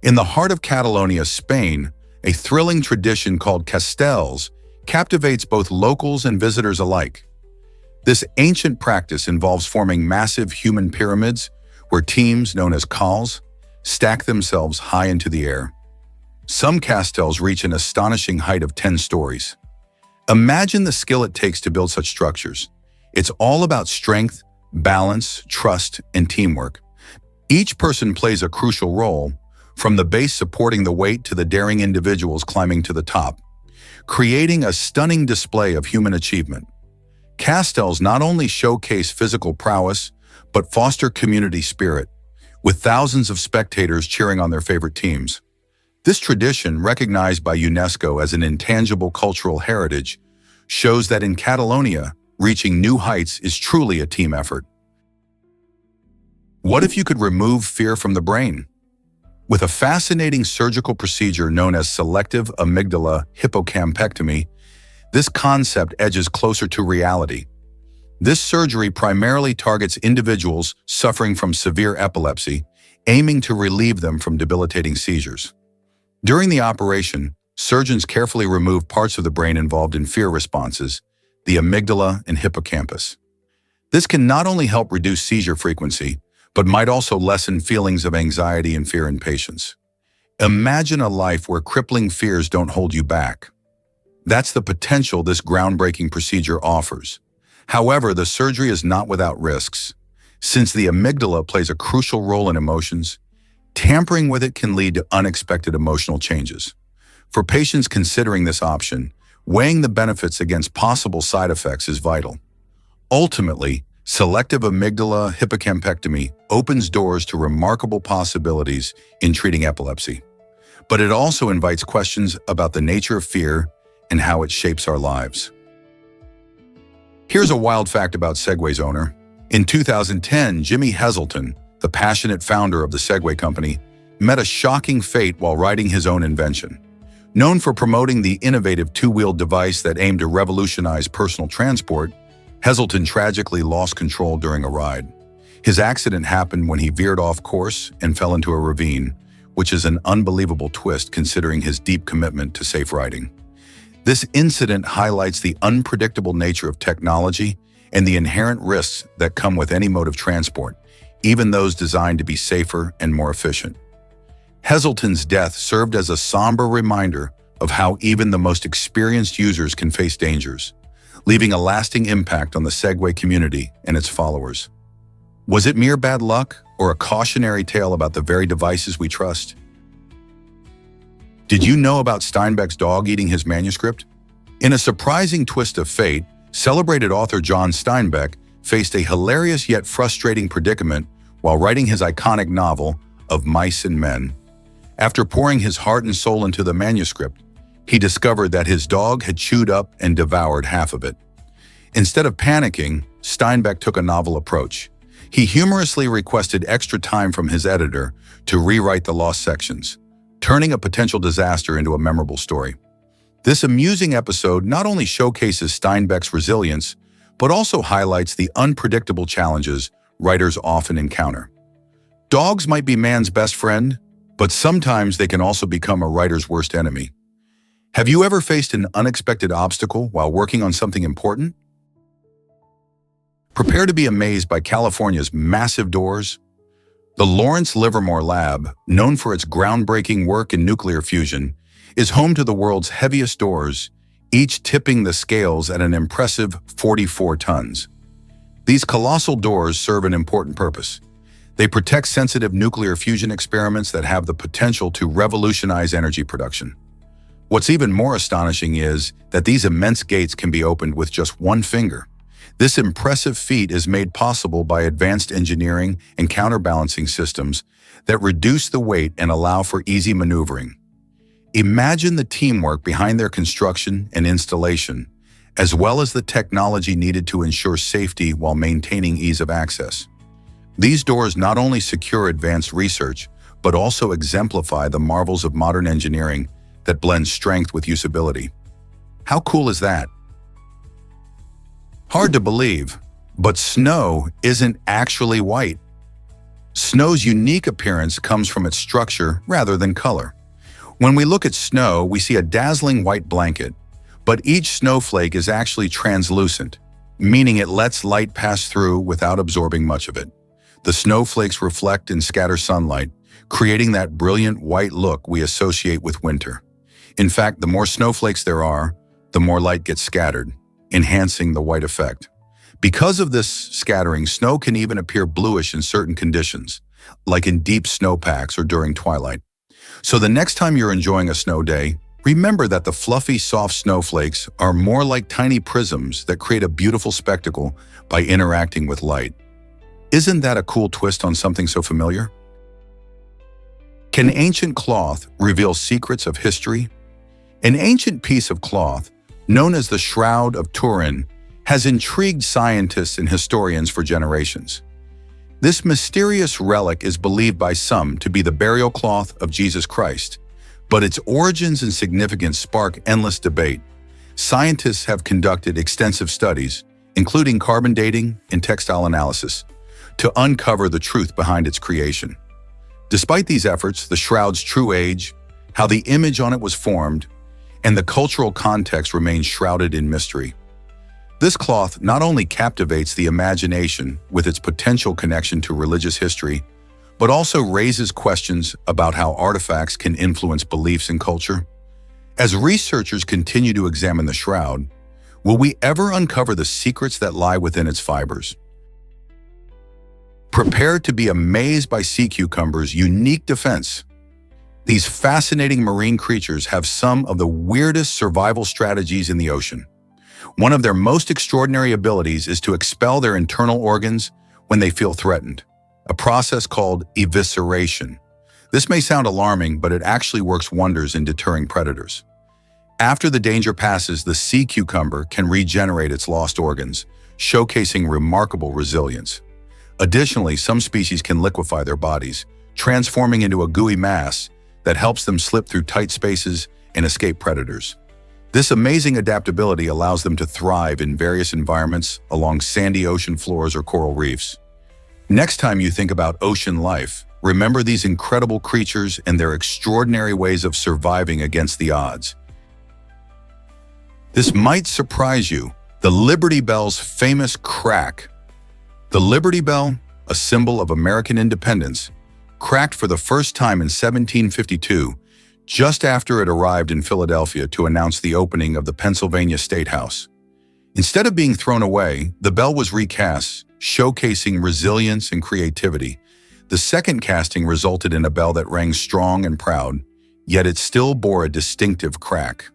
In the heart of Catalonia, Spain, a thrilling tradition called castells captivates both locals and visitors alike. This ancient practice involves forming massive human pyramids where teams, known as cals, stack themselves high into the air. Some castells reach an astonishing height of 10 stories. Imagine the skill it takes to build such structures. It's all about strength, balance, trust, and teamwork. Each person plays a crucial role, from the base supporting the weight to the daring individuals climbing to the top, creating a stunning display of human achievement. Castells not only showcase physical prowess, but foster community spirit, with thousands of spectators cheering on their favorite teams. This tradition, recognized by UNESCO as an intangible cultural heritage, shows that in Catalonia, reaching new heights is truly a team effort. What if you could remove fear from the brain? With a fascinating surgical procedure known as selective amygdala hippocampectomy, this concept edges closer to reality. This surgery primarily targets individuals suffering from severe epilepsy, aiming to relieve them from debilitating seizures. During the operation, surgeons carefully remove parts of the brain involved in fear responses, the amygdala and hippocampus. This can not only help reduce seizure frequency, but might also lessen feelings of anxiety and fear in patients. Imagine a life where crippling fears don't hold you back. That's the potential this groundbreaking procedure offers. However, the surgery is not without risks. Since the amygdala plays a crucial role in emotions, tampering with it can lead to unexpected emotional changes. For patients considering this option, weighing the benefits against possible side effects is vital. Ultimately, selective amygdala hippocampectomy opens doors to remarkable possibilities in treating epilepsy. But it also invites questions about the nature of fear and how it shapes our lives. Here's a wild fact about Segway's owner. In 2010, Jimmy Heselton, the passionate founder of the Segway company, met a shocking fate while riding his own invention. Known for promoting the innovative two-wheeled device that aimed to revolutionize personal transport, Heselton tragically lost control during a ride. His accident happened when he veered off course and fell into a ravine, which is an unbelievable twist considering his deep commitment to safe riding. This incident highlights the unpredictable nature of technology and the inherent risks that come with any mode of transport, even those designed to be safer and more efficient. Heselton's death served as a somber reminder of how even the most experienced users can face dangers, leaving a lasting impact on the Segway community and its followers. Was it mere bad luck or a cautionary tale about the very devices we trust? Did you know about Steinbeck's dog eating his manuscript? In a surprising twist of fate, celebrated author John Steinbeck faced a hilarious yet frustrating predicament while writing his iconic novel, Of Mice and Men. After pouring his heart and soul into the manuscript, he discovered that his dog had chewed up and devoured half of it. Instead of panicking, Steinbeck took a novel approach. He humorously requested extra time from his editor to rewrite the lost sections, turning a potential disaster into a memorable story. This amusing episode not only showcases Steinbeck's resilience, but also highlights the unpredictable challenges writers often encounter. Dogs might be man's best friend, but sometimes they can also become a writer's worst enemy. Have you ever faced an unexpected obstacle while working on something important? Prepare to be amazed by California's massive doors. The Lawrence Livermore Lab, known for its groundbreaking work in nuclear fusion, is home to the world's heaviest doors, each tipping the scales at an impressive 44 tons. These colossal doors serve an important purpose. They protect sensitive nuclear fusion experiments that have the potential to revolutionize energy production. What's even more astonishing is that these immense gates can be opened with just one finger. This impressive feat is made possible by advanced engineering and counterbalancing systems that reduce the weight and allow for easy maneuvering. Imagine the teamwork behind their construction and installation, as well as the technology needed to ensure safety while maintaining ease of access. These doors not only secure advanced research, but also exemplify the marvels of modern engineering that blends strength with usability. How cool is that? Hard to believe, but snow isn't actually white. Snow's unique appearance comes from its structure rather than color. When we look at snow, we see a dazzling white blanket, but each snowflake is actually translucent, meaning it lets light pass through without absorbing much of it. The snowflakes reflect and scatter sunlight, creating that brilliant white look we associate with winter. In fact, the more snowflakes there are, the more light gets scattered, enhancing the white effect. Because of this scattering, snow can even appear bluish in certain conditions, like in deep snowpacks or during twilight. So the next time you're enjoying a snow day, remember that the fluffy, soft snowflakes are more like tiny prisms that create a beautiful spectacle by interacting with light. Isn't that a cool twist on something so familiar? Can ancient cloth reveal secrets of history? An ancient piece of cloth, known as the Shroud of Turin, has intrigued scientists and historians for generations. This mysterious relic is believed by some to be the burial cloth of Jesus Christ, but its origins and significance spark endless debate. Scientists have conducted extensive studies, including carbon dating and textile analysis, to uncover the truth behind its creation. Despite these efforts, the shroud's true age, how the image on it was formed, and the cultural context remains shrouded in mystery. This cloth not only captivates the imagination with its potential connection to religious history, but also raises questions about how artifacts can influence beliefs and culture. As researchers continue to examine the shroud, will we ever uncover the secrets that lie within its fibers? Prepare to be amazed by sea cucumbers' unique defense. These fascinating marine creatures have some of the weirdest survival strategies in the ocean. One of their most extraordinary abilities is to expel their internal organs when they feel threatened, a process called evisceration. This may sound alarming, but it actually works wonders in deterring predators. After the danger passes, the sea cucumber can regenerate its lost organs, showcasing remarkable resilience. Additionally, some species can liquefy their bodies, transforming into a gooey mass that helps them slip through tight spaces and escape predators. This amazing adaptability allows them to thrive in various environments along sandy ocean floors or coral reefs. Next time you think about ocean life, remember these incredible creatures and their extraordinary ways of surviving against the odds. This might surprise you, the Liberty Bell's famous crack. The Liberty Bell, a symbol of American independence, cracked for the first time in 1752, just after it arrived in Philadelphia to announce the opening of the Pennsylvania State House. Instead of being thrown away, the bell was recast, showcasing resilience and creativity. The second casting resulted in a bell that rang strong and proud, yet it still bore a distinctive crack.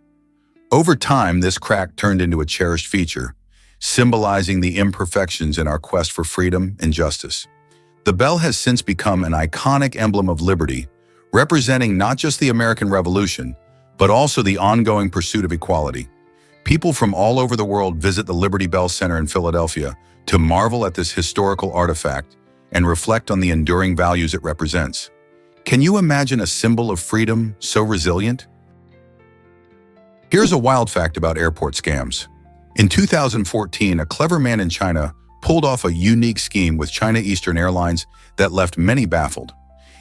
Over time, this crack turned into a cherished feature, symbolizing the imperfections in our quest for freedom and justice. The bell has since become an iconic emblem of liberty, representing not just the American Revolution, but also the ongoing pursuit of equality. People from all over the world visit the Liberty Bell Center in Philadelphia to marvel at this historical artifact and reflect on the enduring values it represents. Can you imagine a symbol of freedom so resilient? Here's a wild fact about airport scams. In 2014, a clever man in China pulled off a unique scheme with China Eastern Airlines that left many baffled.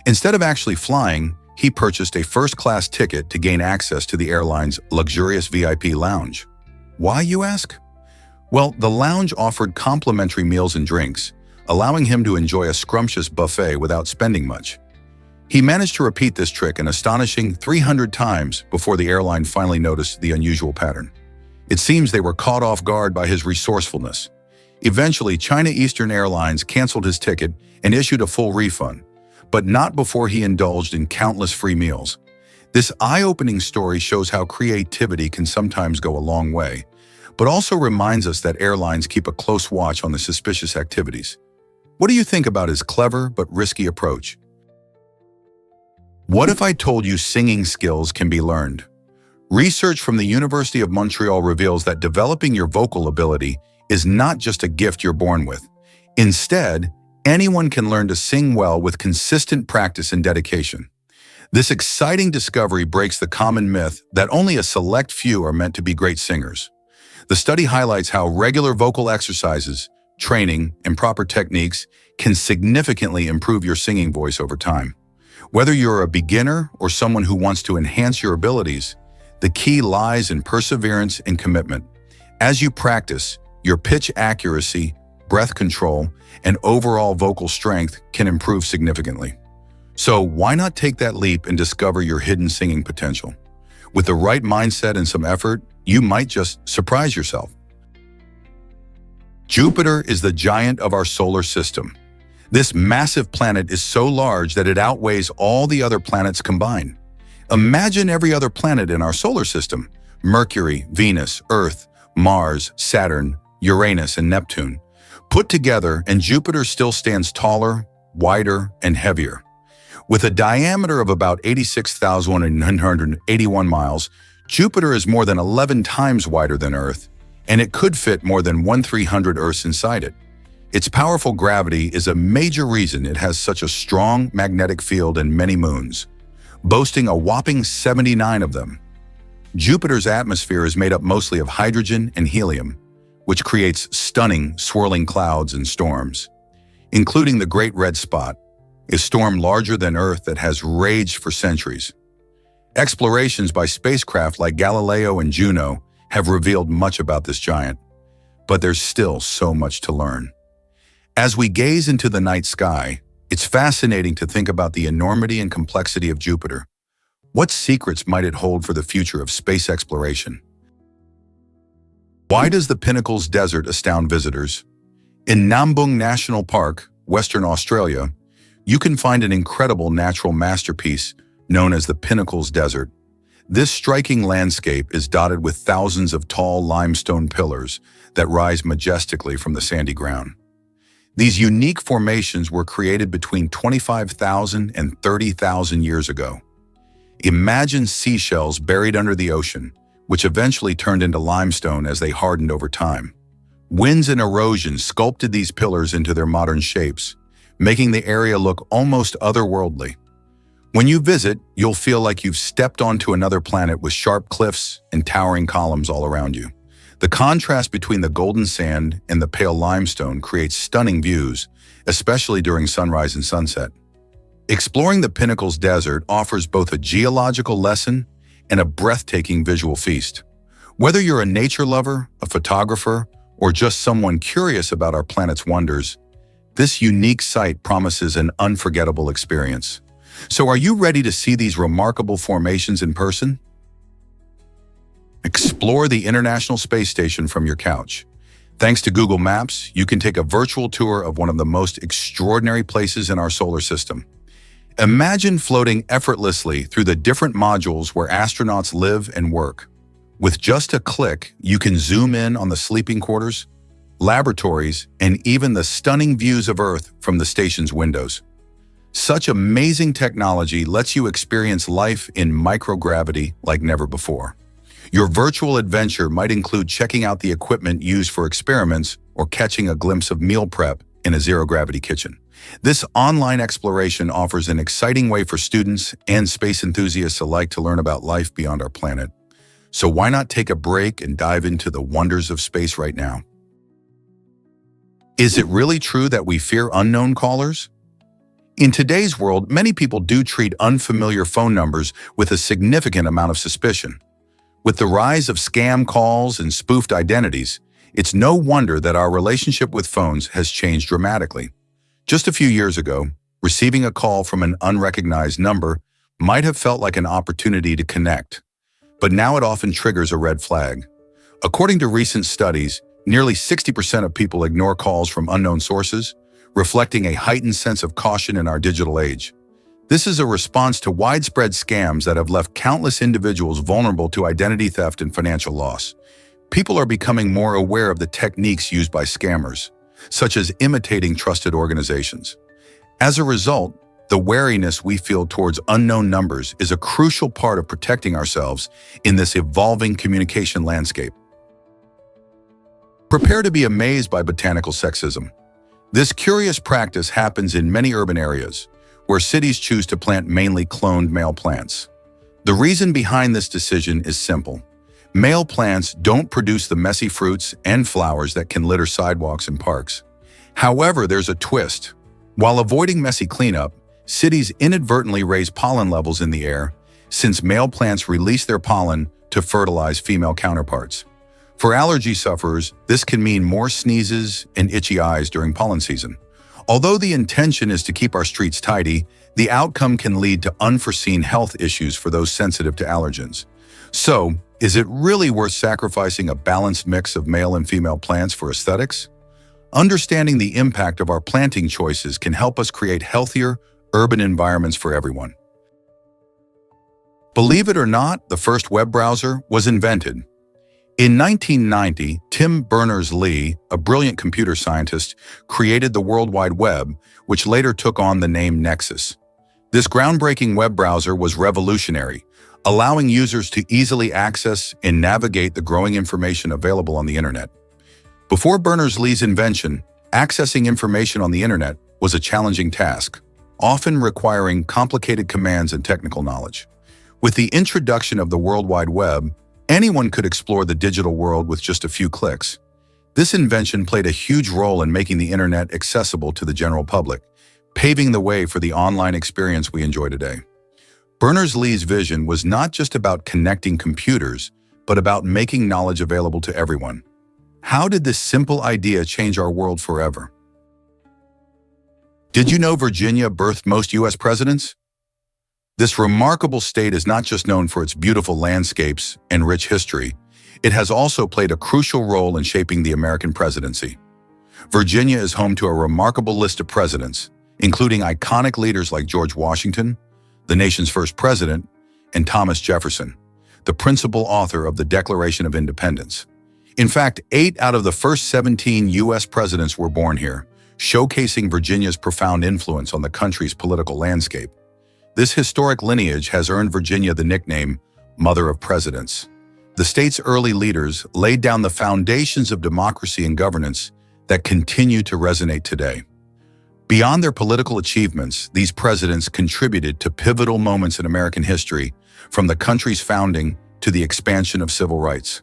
Instead of actually flying, he purchased a first-class ticket to gain access to the airline's luxurious VIP lounge. Why, you ask? Well, the lounge offered complimentary meals and drinks, allowing him to enjoy a scrumptious buffet without spending much. He managed to repeat this trick an astonishing 300 times before the airline finally noticed the unusual pattern. It seems they were caught off guard by his resourcefulness. Eventually, China Eastern Airlines canceled his ticket and issued a full refund, but not before he indulged in countless free meals. This eye-opening story shows how creativity can sometimes go a long way, but also reminds us that airlines keep a close watch on the suspicious activities. What do you think about his clever but risky approach? What if I told you singing skills can be learned? Research from the University of Montreal reveals that developing your vocal ability is not just a gift you're born with. Instead, anyone can learn to sing well with consistent practice and dedication. This exciting discovery breaks the common myth that only a select few are meant to be great singers. The study highlights how regular vocal exercises, training, and proper techniques can significantly improve your singing voice over time. Whether you're a beginner or someone who wants to enhance your abilities, the key lies in perseverance and commitment. As you practice, your pitch accuracy, breath control, and overall vocal strength can improve significantly. So why not take that leap and discover your hidden singing potential? With the right mindset and some effort, you might just surprise yourself. Jupiter is the giant of our solar system. This massive planet is so large that it outweighs all the other planets combined. Imagine every other planet in our solar system: Mercury, Venus, Earth, Mars, Saturn, Uranus, and Neptune. Put together, and Jupiter still stands taller, wider, and heavier. With a diameter of about 86,981 miles, Jupiter is more than 11 times wider than Earth, and it could fit more than 1/300 Earths inside it. Its powerful gravity is a major reason it has such a strong magnetic field and many moons, boasting a whopping 79 of them. Jupiter's atmosphere is made up mostly of hydrogen and helium, which creates stunning, swirling clouds and storms. Including the Great Red Spot, a storm larger than Earth that has raged for centuries. Explorations by spacecraft like Galileo and Juno have revealed much about this giant, but there's still so much to learn. As we gaze into the night sky, it's fascinating to think about the enormity and complexity of Jupiter. What secrets might it hold for the future of space exploration? Why does the Pinnacles Desert astound visitors? In Nambung National Park, Western Australia, you can find an incredible natural masterpiece known as the Pinnacles Desert. This striking landscape is dotted with thousands of tall limestone pillars that rise majestically from the sandy ground. These unique formations were created between 25,000 and 30,000 years ago. Imagine seashells buried under the ocean, which eventually turned into limestone as they hardened over time. Winds and erosion sculpted these pillars into their modern shapes, making the area look almost otherworldly. When you visit, you'll feel like you've stepped onto another planet with sharp cliffs and towering columns all around you. The contrast between the golden sand and the pale limestone creates stunning views, especially during sunrise and sunset. Exploring the Pinnacles Desert offers both a geological lesson and a breathtaking visual feast. Whether you're a nature lover, a photographer, or just someone curious about our planet's wonders, this unique site promises an unforgettable experience. So are you ready to see these remarkable formations in person? Explore the International Space Station from your couch. Thanks to Google Maps, you can take a virtual tour of one of the most extraordinary places in our solar system. Imagine floating effortlessly through the different modules where astronauts live and work. With just a click, you can zoom in on the sleeping quarters, laboratories, and even the stunning views of Earth from the station's windows. Such amazing technology lets you experience life in microgravity like never before. Your virtual adventure might include checking out the equipment used for experiments or catching a glimpse of meal prep in a zero-gravity kitchen. This online exploration offers an exciting way for students and space enthusiasts alike to learn about life beyond our planet. So why not take a break and dive into the wonders of space right now? Is it really true that we fear unknown callers? In today's world, many people do treat unfamiliar phone numbers with a significant amount of suspicion. With the rise of scam calls and spoofed identities, it's no wonder that our relationship with phones has changed dramatically. Just a few years ago, receiving a call from an unrecognized number might have felt like an opportunity to connect, but now it often triggers a red flag. According to recent studies, nearly 60% of people ignore calls from unknown sources, reflecting a heightened sense of caution in our digital age. This is a response to widespread scams that have left countless individuals vulnerable to identity theft and financial loss. People are becoming more aware of the techniques used by scammers, such as imitating trusted organizations. As a result, the wariness we feel towards unknown numbers is a crucial part of protecting ourselves in this evolving communication landscape. Prepare to be amazed by botanical sexism. This curious practice happens in many urban areas, where cities choose to plant mainly cloned male plants. The reason behind this decision is simple. Male plants don't produce the messy fruits and flowers that can litter sidewalks and parks. However, there's a twist. While avoiding messy cleanup, cities inadvertently raise pollen levels in the air, since male plants release their pollen to fertilize female counterparts. For allergy sufferers, this can mean more sneezes and itchy eyes during pollen season. Although the intention is to keep our streets tidy, the outcome can lead to unforeseen health issues for those sensitive to allergens. So, is it really worth sacrificing a balanced mix of male and female plants for aesthetics? Understanding the impact of our planting choices can help us create healthier, urban environments for everyone. Believe it or not, the first web browser was invented. In 1990, Tim Berners-Lee, a brilliant computer scientist, created the World Wide Web, which later took on the name Nexus. This groundbreaking web browser was revolutionary, allowing users to easily access and navigate the growing information available on the internet. Before Berners-Lee's invention, accessing information on the internet was a challenging task, often requiring complicated commands and technical knowledge. With the introduction of the World Wide Web, anyone could explore the digital world with just a few clicks. This invention played a huge role in making the internet accessible to the general public, paving the way for the online experience we enjoy today. Berners-Lee's vision was not just about connecting computers, but about making knowledge available to everyone. How did this simple idea change our world forever? Did you know Virginia birthed most U.S. presidents? This remarkable state is not just known for its beautiful landscapes and rich history, it has also played a crucial role in shaping the American presidency. Virginia is home to a remarkable list of presidents, including iconic leaders like George Washington, the nation's first president, and Thomas Jefferson, the principal author of the Declaration of Independence. In fact, 8 out of the first 17 U.S. presidents were born here, showcasing Virginia's profound influence on the country's political landscape. This historic lineage has earned Virginia the nickname Mother of Presidents. The state's early leaders laid down the foundations of democracy and governance that continue to resonate today. Beyond their political achievements, these presidents contributed to pivotal moments in American history, from the country's founding to the expansion of civil rights.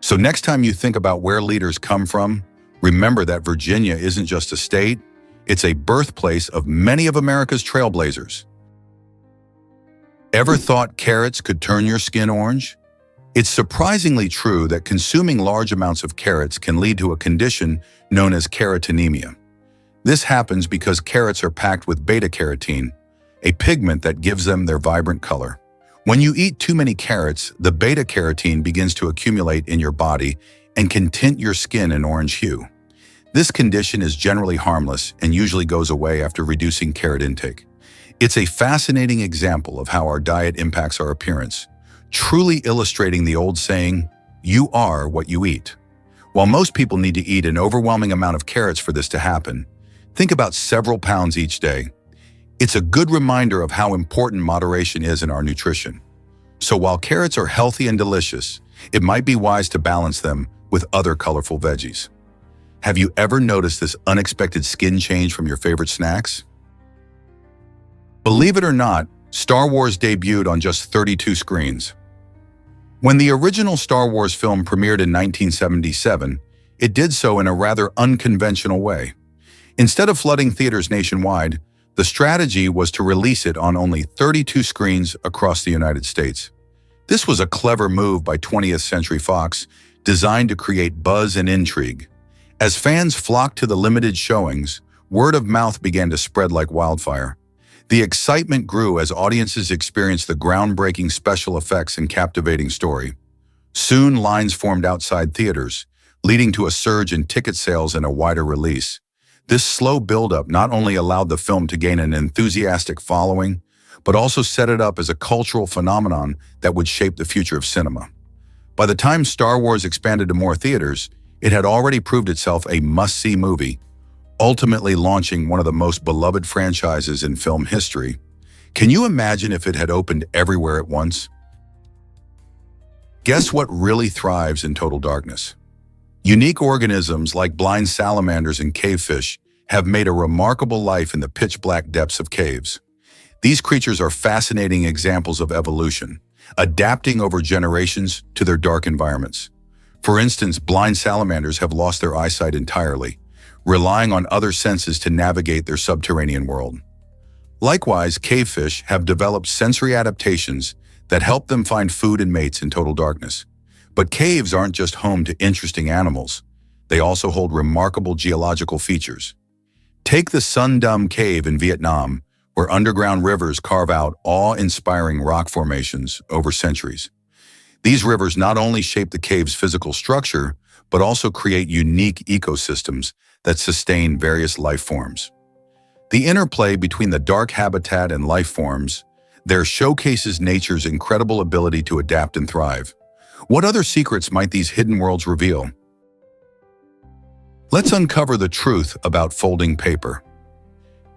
So next time you think about where leaders come from, remember that Virginia isn't just a state, it's a birthplace of many of America's trailblazers. Ever thought carrots could turn your skin orange? It's surprisingly true that consuming large amounts of carrots can lead to a condition known as carotenemia. This happens because carrots are packed with beta-carotene, a pigment that gives them their vibrant color. When you eat too many carrots, the beta-carotene begins to accumulate in your body and can tint your skin an orange hue. This condition is generally harmless and usually goes away after reducing carrot intake. It's a fascinating example of how our diet impacts our appearance, truly illustrating the old saying, "You are what you eat." While most people need to eat an overwhelming amount of carrots for this to happen, think about several pounds each day. It's a good reminder of how important moderation is in our nutrition. So while carrots are healthy and delicious, it might be wise to balance them with other colorful veggies. Have you ever noticed this unexpected skin change from your favorite snacks? Believe it or not, Star Wars debuted on just 32 screens. When the original Star Wars film premiered in 1977, it did so in a rather unconventional way. Instead of flooding theaters nationwide, the strategy was to release it on only 32 screens across the United States. This was a clever move by 20th Century Fox, designed to create buzz and intrigue. As fans flocked to the limited showings, word of mouth began to spread like wildfire. The excitement grew as audiences experienced the groundbreaking special effects and captivating story. Soon, lines formed outside theaters, leading to a surge in ticket sales and a wider release. This slow buildup not only allowed the film to gain an enthusiastic following, but also set it up as a cultural phenomenon that would shape the future of cinema. By the time Star Wars expanded to more theaters, it had already proved itself a must-see movie, ultimately launching one of the most beloved franchises in film history. Can you imagine if it had opened everywhere at once? Guess what really thrives in total darkness? Unique organisms like blind salamanders and cavefish have made a remarkable life in the pitch-black depths of caves. These creatures are fascinating examples of evolution, adapting over generations to their dark environments. For instance, blind salamanders have lost their eyesight entirely, relying on other senses to navigate their subterranean world. Likewise, cavefish have developed sensory adaptations that help them find food and mates in total darkness. But caves aren't just home to interesting animals. They also hold remarkable geological features. Take the Sun Dam Cave in Vietnam, where underground rivers carve out awe-inspiring rock formations over centuries. These rivers not only shape the cave's physical structure, but also create unique ecosystems that sustain various life forms. The interplay between the dark habitat and life forms there showcases nature's incredible ability to adapt and thrive. What other secrets might these hidden worlds reveal? Let's uncover the truth about folding paper.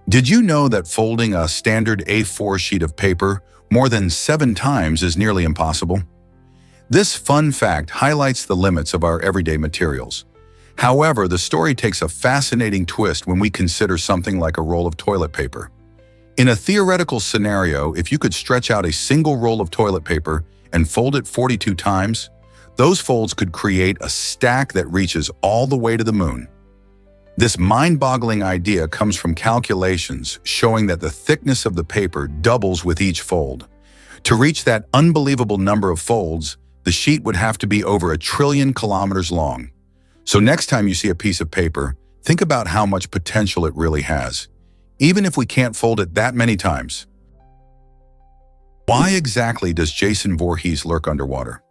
Did you know that folding a standard A4 sheet of paper more than 7 times is nearly impossible? This fun fact highlights the limits of our everyday materials. However, the story takes a fascinating twist when we consider something like a roll of toilet paper. In a theoretical scenario, if you could stretch out a single roll of toilet paper and fold it 42 times, those folds could create a stack that reaches all the way to the moon. This mind-boggling idea comes from calculations showing that the thickness of the paper doubles with each fold. To reach that unbelievable number of folds, the sheet would have to be over 1 trillion kilometers long. So next time you see a piece of paper, think about how much potential it really has, even if we can't fold it that many times. Why exactly does Jason Voorhees lurk underwater?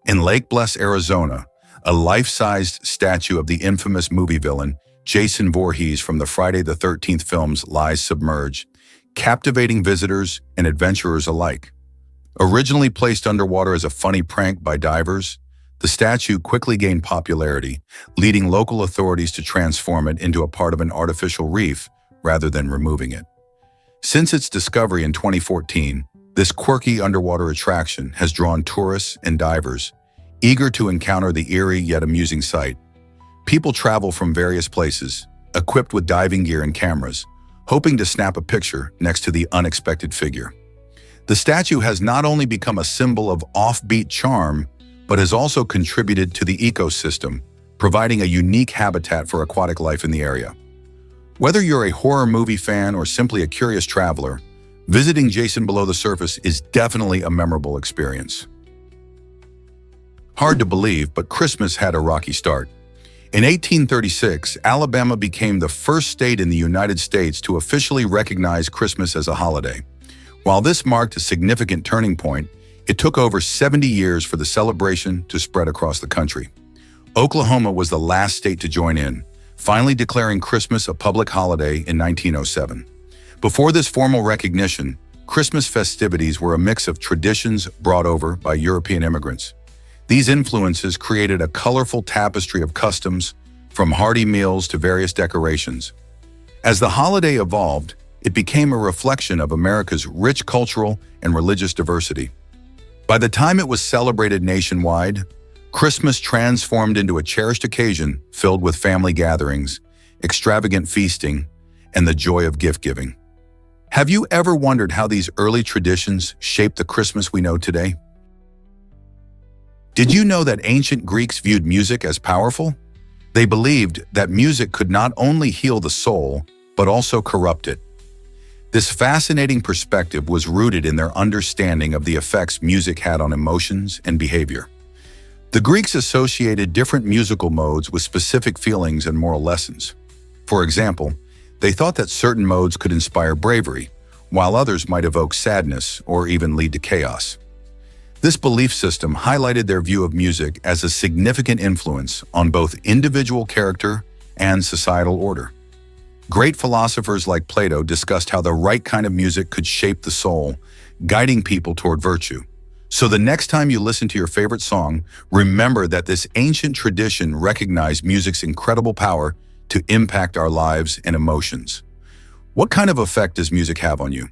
In Lake Bless, Arizona, a life-sized statue of the infamous movie villain Jason Voorhees from the Friday the 13th films lies submerged, captivating visitors and adventurers alike. Originally placed underwater as a funny prank by divers, the statue quickly gained popularity, leading local authorities to transform it into a part of an artificial reef rather than removing it. Since its discovery in 2014, this quirky underwater attraction has drawn tourists and divers, eager to encounter the eerie yet amusing sight. People travel from various places, equipped with diving gear and cameras, hoping to snap a picture next to the unexpected figure. The statue has not only become a symbol of offbeat charm, but has also contributed to the ecosystem, providing a unique habitat for aquatic life in the area. Whether you're a horror movie fan or simply a curious traveler, visiting Jason below the surface is definitely a memorable experience. Hard to believe, but Christmas had a rocky start. In 1836, Alabama became the first state in the United States to officially recognize Christmas as a holiday. While this marked a significant turning point, it took over 70 years for the celebration to spread across the country. Oklahoma was the last state to join in, finally declaring Christmas a public holiday in 1907. Before this formal recognition, Christmas festivities were a mix of traditions brought over by European immigrants. These influences created a colorful tapestry of customs, from hearty meals to various decorations. As the holiday evolved, it became a reflection of America's rich cultural and religious diversity. By the time it was celebrated nationwide, Christmas transformed into a cherished occasion filled with family gatherings, extravagant feasting, and the joy of gift-giving. Have you ever wondered how these early traditions shaped the Christmas we know today? Did you know that ancient Greeks viewed music as powerful? They believed that music could not only heal the soul, but also corrupt it. This fascinating perspective was rooted in their understanding of the effects music had on emotions and behavior. The Greeks associated different musical modes with specific feelings and moral lessons. For example, they thought that certain modes could inspire bravery, while others might evoke sadness or even lead to chaos. This belief system highlighted their view of music as a significant influence on both individual character and societal order. Great philosophers like Plato discussed how the right kind of music could shape the soul, guiding people toward virtue. So the next time you listen to your favorite song, remember that this ancient tradition recognized music's incredible power to impact our lives and emotions. What kind of effect does music have on you?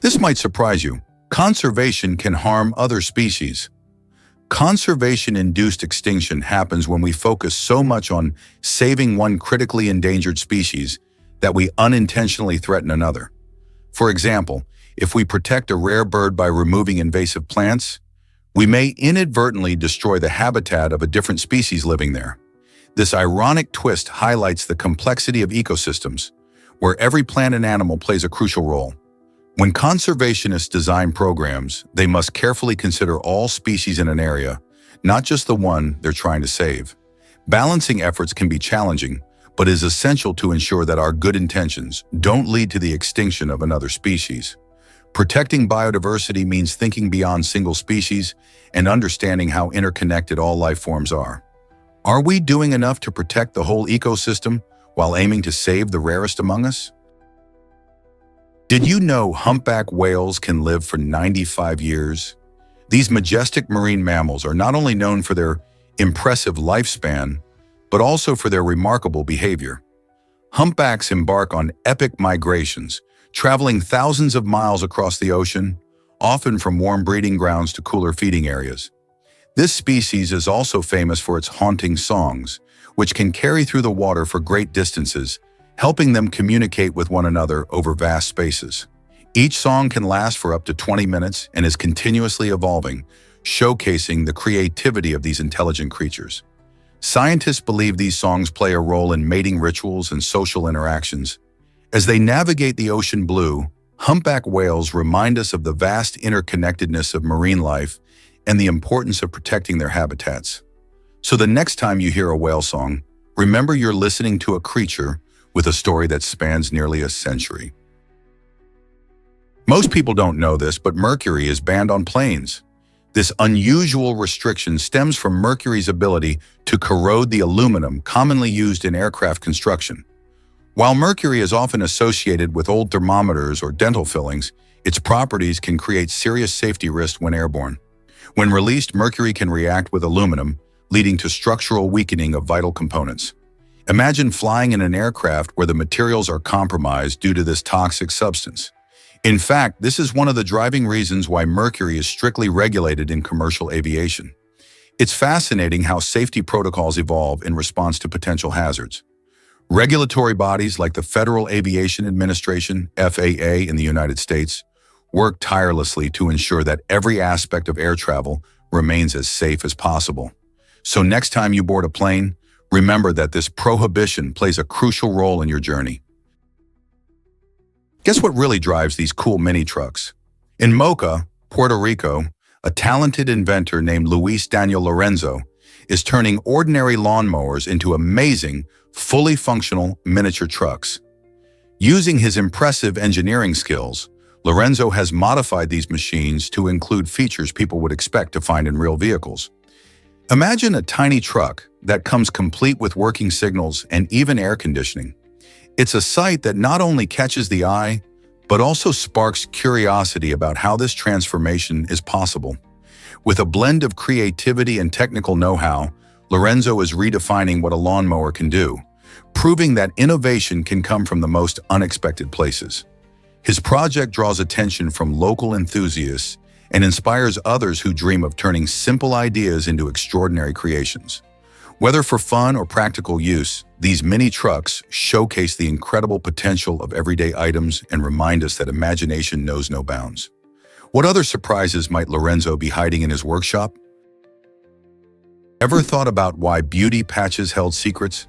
This might surprise you. Conservation can harm other species. Conservation-induced extinction happens when we focus so much on saving one critically endangered species that we unintentionally threaten another. For example, if we protect a rare bird by removing invasive plants, we may inadvertently destroy the habitat of a different species living there. This ironic twist highlights the complexity of ecosystems, where every plant and animal plays a crucial role. When conservationists design programs, they must carefully consider all species in an area, not just the one they're trying to save. Balancing efforts can be challenging, but is essential to ensure that our good intentions don't lead to the extinction of another species. Protecting biodiversity means thinking beyond single species and understanding how interconnected all life forms are. Are we doing enough to protect the whole ecosystem while aiming to save the rarest among us? Did you know humpback whales can live for 95 years? These majestic marine mammals are not only known for their impressive lifespan, but also for their remarkable behavior. Humpbacks embark on epic migrations, traveling thousands of miles across the ocean, often from warm breeding grounds to cooler feeding areas. This species is also famous for its haunting songs, which can carry through the water for great distances, helping them communicate with one another over vast spaces. Each song can last for up to 20 minutes and is continuously evolving, showcasing the creativity of these intelligent creatures. Scientists believe these songs play a role in mating rituals and social interactions. As they navigate the ocean blue, humpback whales remind us of the vast interconnectedness of marine life and the importance of protecting their habitats. So the next time you hear a whale song, remember you're listening to a creature with a story that spans nearly a century. Most people don't know this, but mercury is banned on planes. This unusual restriction stems from mercury's ability to corrode the aluminum commonly used in aircraft construction. While mercury is often associated with old thermometers or dental fillings, its properties can create serious safety risks when airborne. When released, mercury can react with aluminum, leading to structural weakening of vital components. Imagine flying in an aircraft where the materials are compromised due to this toxic substance. In fact, this is one of the driving reasons why mercury is strictly regulated in commercial aviation. It's fascinating how safety protocols evolve in response to potential hazards. Regulatory bodies like the Federal Aviation Administration, FAA in the United States, work tirelessly to ensure that every aspect of air travel remains as safe as possible. So next time you board a plane, remember that this prohibition plays a crucial role in your journey. Guess what really drives these cool mini trucks? In Mocha, Puerto Rico, a talented inventor named Luis Daniel Lorenzo is turning ordinary lawnmowers into amazing, fully functional miniature trucks. Using his impressive engineering skills, Lorenzo has modified these machines to include features people would expect to find in real vehicles. Imagine a tiny truck that comes complete with working signals and even air conditioning. It's a sight that not only catches the eye, but also sparks curiosity about how this transformation is possible. With a blend of creativity and technical know-how, Lorenzo is redefining what a lawnmower can do, proving that innovation can come from the most unexpected places. His project draws attention from local enthusiasts and inspires others who dream of turning simple ideas into extraordinary creations. Whether for fun or practical use, these mini trucks showcase the incredible potential of everyday items and remind us that imagination knows no bounds. What other surprises might Lorenzo be hiding in his workshop? Ever thought about why beauty patches held secrets?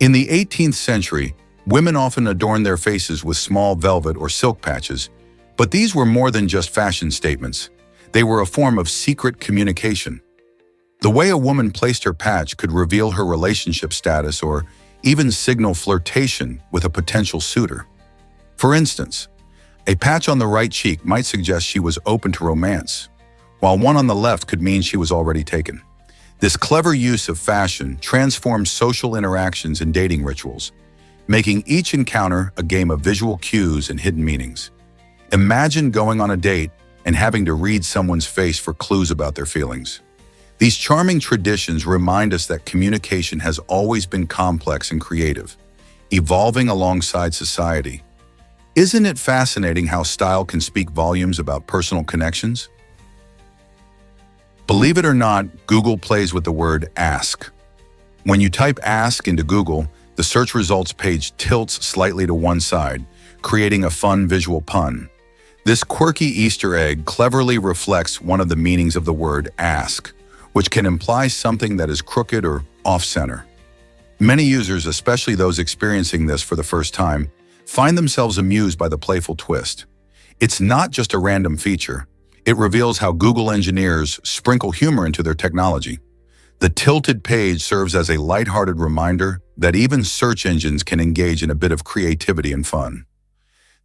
In the 18th century, women often adorned their faces with small velvet or silk patches, but these were more than just fashion statements. They were a form of secret communication. The way a woman placed her patch could reveal her relationship status or even signal flirtation with a potential suitor. For instance, a patch on the right cheek might suggest she was open to romance, while one on the left could mean she was already taken. This clever use of fashion transforms social interactions and dating rituals, making each encounter a game of visual cues and hidden meanings. Imagine going on a date and having to read someone's face for clues about their feelings. These charming traditions remind us that communication has always been complex and creative, evolving alongside society. Isn't it fascinating how style can speak volumes about personal connections? Believe it or not, Google plays with the word ask. When you type ask into Google, the search results page tilts slightly to one side, creating a fun visual pun. This quirky Easter egg cleverly reflects one of the meanings of the word ask, which can imply something that is crooked or off-center. Many users, especially those experiencing this for the first time, find themselves amused by the playful twist. It's not just a random feature. It reveals how Google engineers sprinkle humor into their technology. The tilted page serves as a lighthearted reminder that even search engines can engage in a bit of creativity and fun.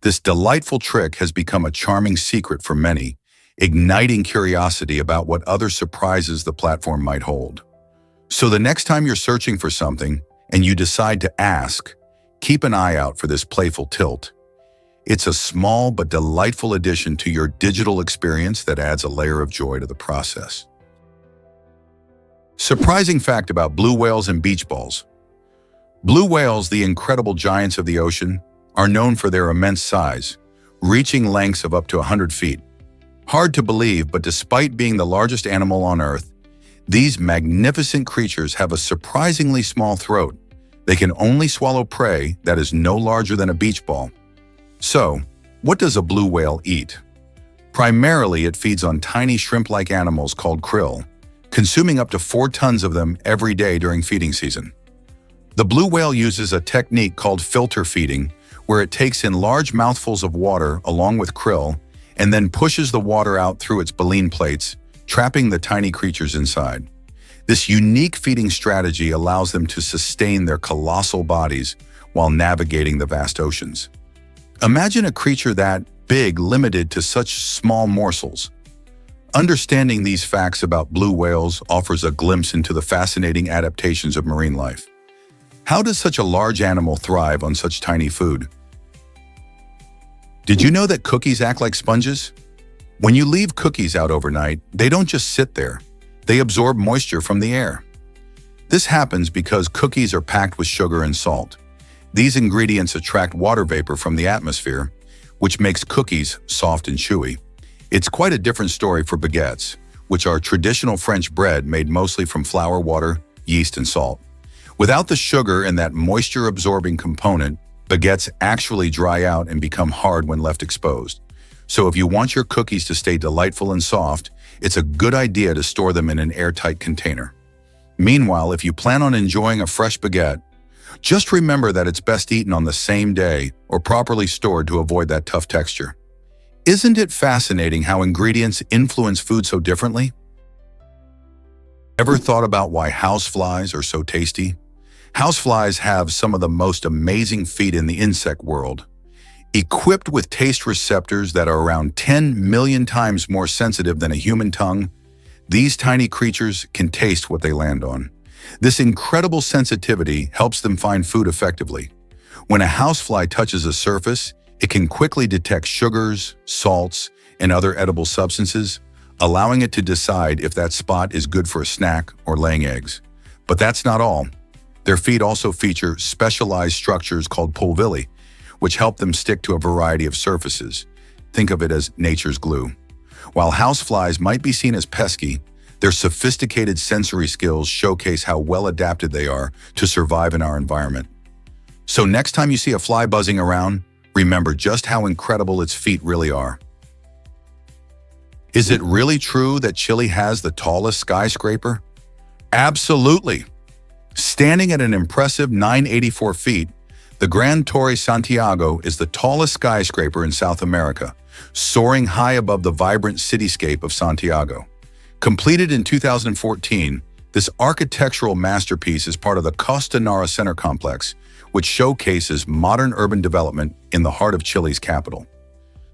This delightful trick has become a charming secret for many, igniting curiosity about what other surprises the platform might hold. So the next time you're searching for something and you decide to ask, keep an eye out for this playful tilt. It's a small but delightful addition to your digital experience that adds a layer of joy to the process. Surprising fact about blue whales and beach balls. Blue whales, the incredible giants of the ocean, are known for their immense size, reaching lengths of up to 100 feet. Hard to believe, but despite being the largest animal on Earth, these magnificent creatures have a surprisingly small throat. They can only swallow prey that is no larger than a beach ball. So, what does a blue whale eat? Primarily, it feeds on tiny shrimp-like animals called krill, consuming up to 4 tons of them every day during feeding season. The blue whale uses a technique called filter feeding, where it takes in large mouthfuls of water along with krill and then pushes the water out through its baleen plates, trapping the tiny creatures inside. This unique feeding strategy allows them to sustain their colossal bodies while navigating the vast oceans. Imagine a creature that big limited to such small morsels. Understanding these facts about blue whales offers a glimpse into the fascinating adaptations of marine life. How does such a large animal thrive on such tiny food? Did you know that cookies act like sponges? When you leave cookies out overnight, they don't just sit there. They absorb moisture from the air. This happens because cookies are packed with sugar and salt. These ingredients attract water vapor from the atmosphere, which makes cookies soft and chewy. It's quite a different story for baguettes, which are traditional French bread made mostly from flour, water, yeast, and salt. Without the sugar and that moisture-absorbing component, baguettes actually dry out and become hard when left exposed. So if you want your cookies to stay delightful and soft, it's a good idea to store them in an airtight container. Meanwhile, if you plan on enjoying a fresh baguette, just remember that it's best eaten on the same day or properly stored to avoid that tough texture. Isn't it fascinating how ingredients influence food so differently? Ever thought about why houseflies are so tasty? Houseflies have some of the most amazing feet in the insect world. Equipped with taste receptors that are around 10 million times more sensitive than a human tongue, these tiny creatures can taste what they land on. This incredible sensitivity helps them find food effectively. When a housefly touches a surface, it can quickly detect sugars, salts, and other edible substances, allowing it to decide if that spot is good for a snack or laying eggs. But that's not all. Their feet also feature specialized structures called pulvilli, which help them stick to a variety of surfaces. Think of it as nature's glue. While houseflies might be seen as pesky, their sophisticated sensory skills showcase how well adapted they are to survive in our environment. So next time you see a fly buzzing around, remember just how incredible its feet really are. Is it really true that Chile has the tallest skyscraper? Absolutely. Standing at an impressive 984 feet, the Gran Torre Santiago is the tallest skyscraper in South America, soaring high above the vibrant cityscape of Santiago. Completed in 2014, this architectural masterpiece is part of the Costa Nara Center complex, which showcases modern urban development in the heart of Chile's capital.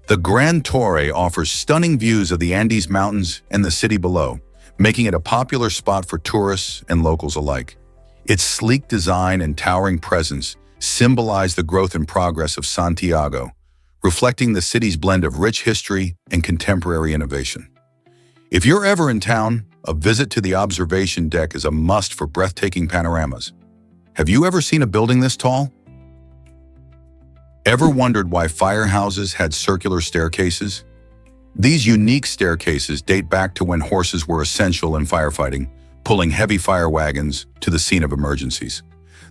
The Gran Torre offers stunning views of the Andes Mountains and the city below, making it a popular spot for tourists and locals alike. Its sleek design and towering presence symbolize the growth and progress of Santiago, reflecting the city's blend of rich history and contemporary innovation. If you're ever in town, a visit to the observation deck is a must for breathtaking panoramas. Have you ever seen a building this tall? Ever wondered why firehouses had circular staircases? These unique staircases date back to when horses were essential in firefighting, pulling heavy fire wagons to the scene of emergencies.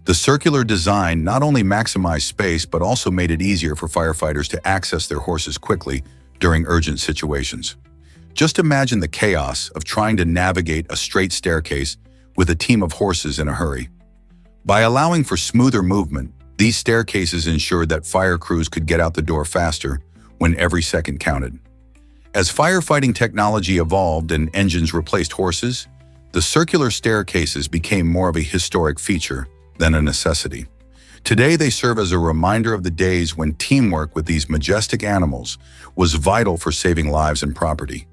The circular design not only maximized space but also made it easier for firefighters to access their horses quickly during urgent situations. Just imagine the chaos of trying to navigate a straight staircase with a team of horses in a hurry. By allowing for smoother movement, these staircases ensured that fire crews could get out the door faster when every second counted. As firefighting technology evolved and engines replaced horses, the circular staircases became more of a historic feature than a necessity. Today, they serve as a reminder of the days when teamwork with these majestic animals was vital for saving lives and property.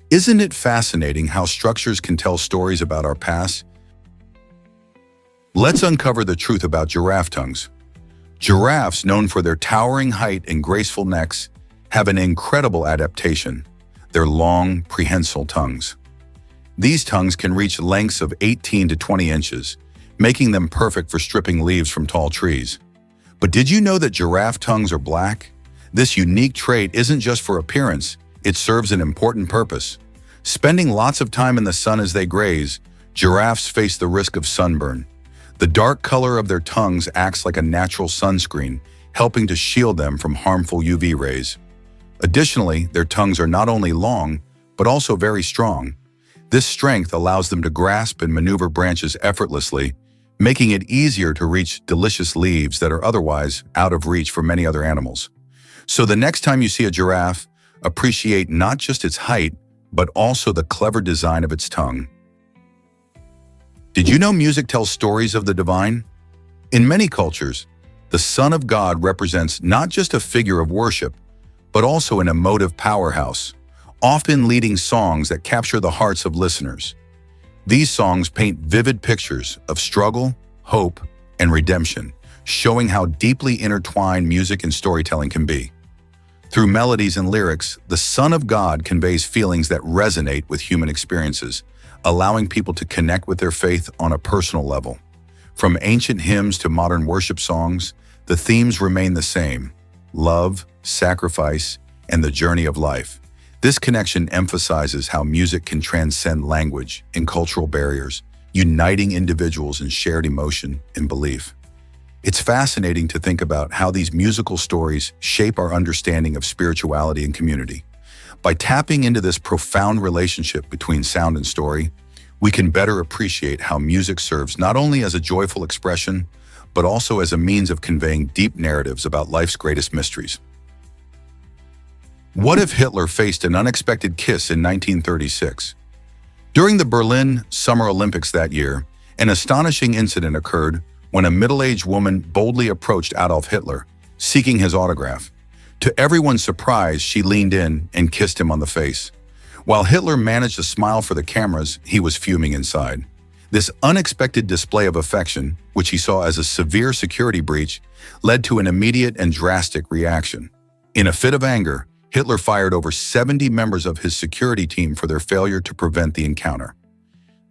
Isn't it fascinating how structures can tell stories about our past? Let's uncover the truth about giraffe tongues. Giraffes, known for their towering height and graceful necks, have an incredible adaptation: their long, prehensile tongues. These tongues can reach lengths of 18 to 20 inches, making them perfect for stripping leaves from tall trees. But did you know that giraffe tongues are black? This unique trait isn't just for appearance, it serves an important purpose. Spending lots of time in the sun as they graze, giraffes face the risk of sunburn. The dark color of their tongues acts like a natural sunscreen, helping to shield them from harmful UV rays. Additionally, their tongues are not only long, but also very strong. This strength allows them to grasp and maneuver branches effortlessly, making it easier to reach delicious leaves that are otherwise out of reach for many other animals. So the next time you see a giraffe, appreciate not just its height, but also the clever design of its tongue. Did you know music tells stories of the divine? In many cultures, the Son of God represents not just a figure of worship, but also an emotive powerhouse, often leading songs that capture the hearts of listeners. These songs paint vivid pictures of struggle, hope, and redemption, showing how deeply intertwined music and storytelling can be. Through melodies and lyrics, the Son of God conveys feelings that resonate with human experiences, allowing people to connect with their faith on a personal level. From ancient hymns to modern worship songs, the themes remain the same: love, sacrifice, and the journey of life. This connection emphasizes how music can transcend language and cultural barriers, uniting individuals in shared emotion and belief. It's fascinating to think about how these musical stories shape our understanding of spirituality and community. By tapping into this profound relationship between sound and story, we can better appreciate how music serves not only as a joyful expression, but also as a means of conveying deep narratives about life's greatest mysteries. What if Hitler faced an unexpected kiss in 1936? During the Berlin Summer Olympics that year, an astonishing incident occurred when a middle-aged woman boldly approached Adolf Hitler, seeking his autograph. To everyone's surprise, she leaned in and kissed him on the face. While Hitler managed to smile for the cameras, he was fuming inside. This unexpected display of affection, which he saw as a severe security breach, led to an immediate and drastic reaction. In a fit of anger, Hitler fired over 70 members of his security team for their failure to prevent the encounter.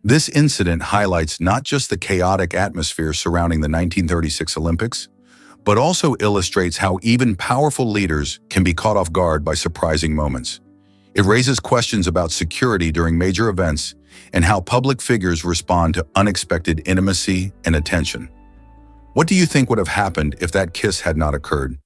This incident highlights not just the chaotic atmosphere surrounding the 1936 Olympics, but also illustrates how even powerful leaders can be caught off guard by surprising moments. It raises questions about security during major events and how public figures respond to unexpected intimacy and attention. What do you think would have happened if that kiss had not occurred?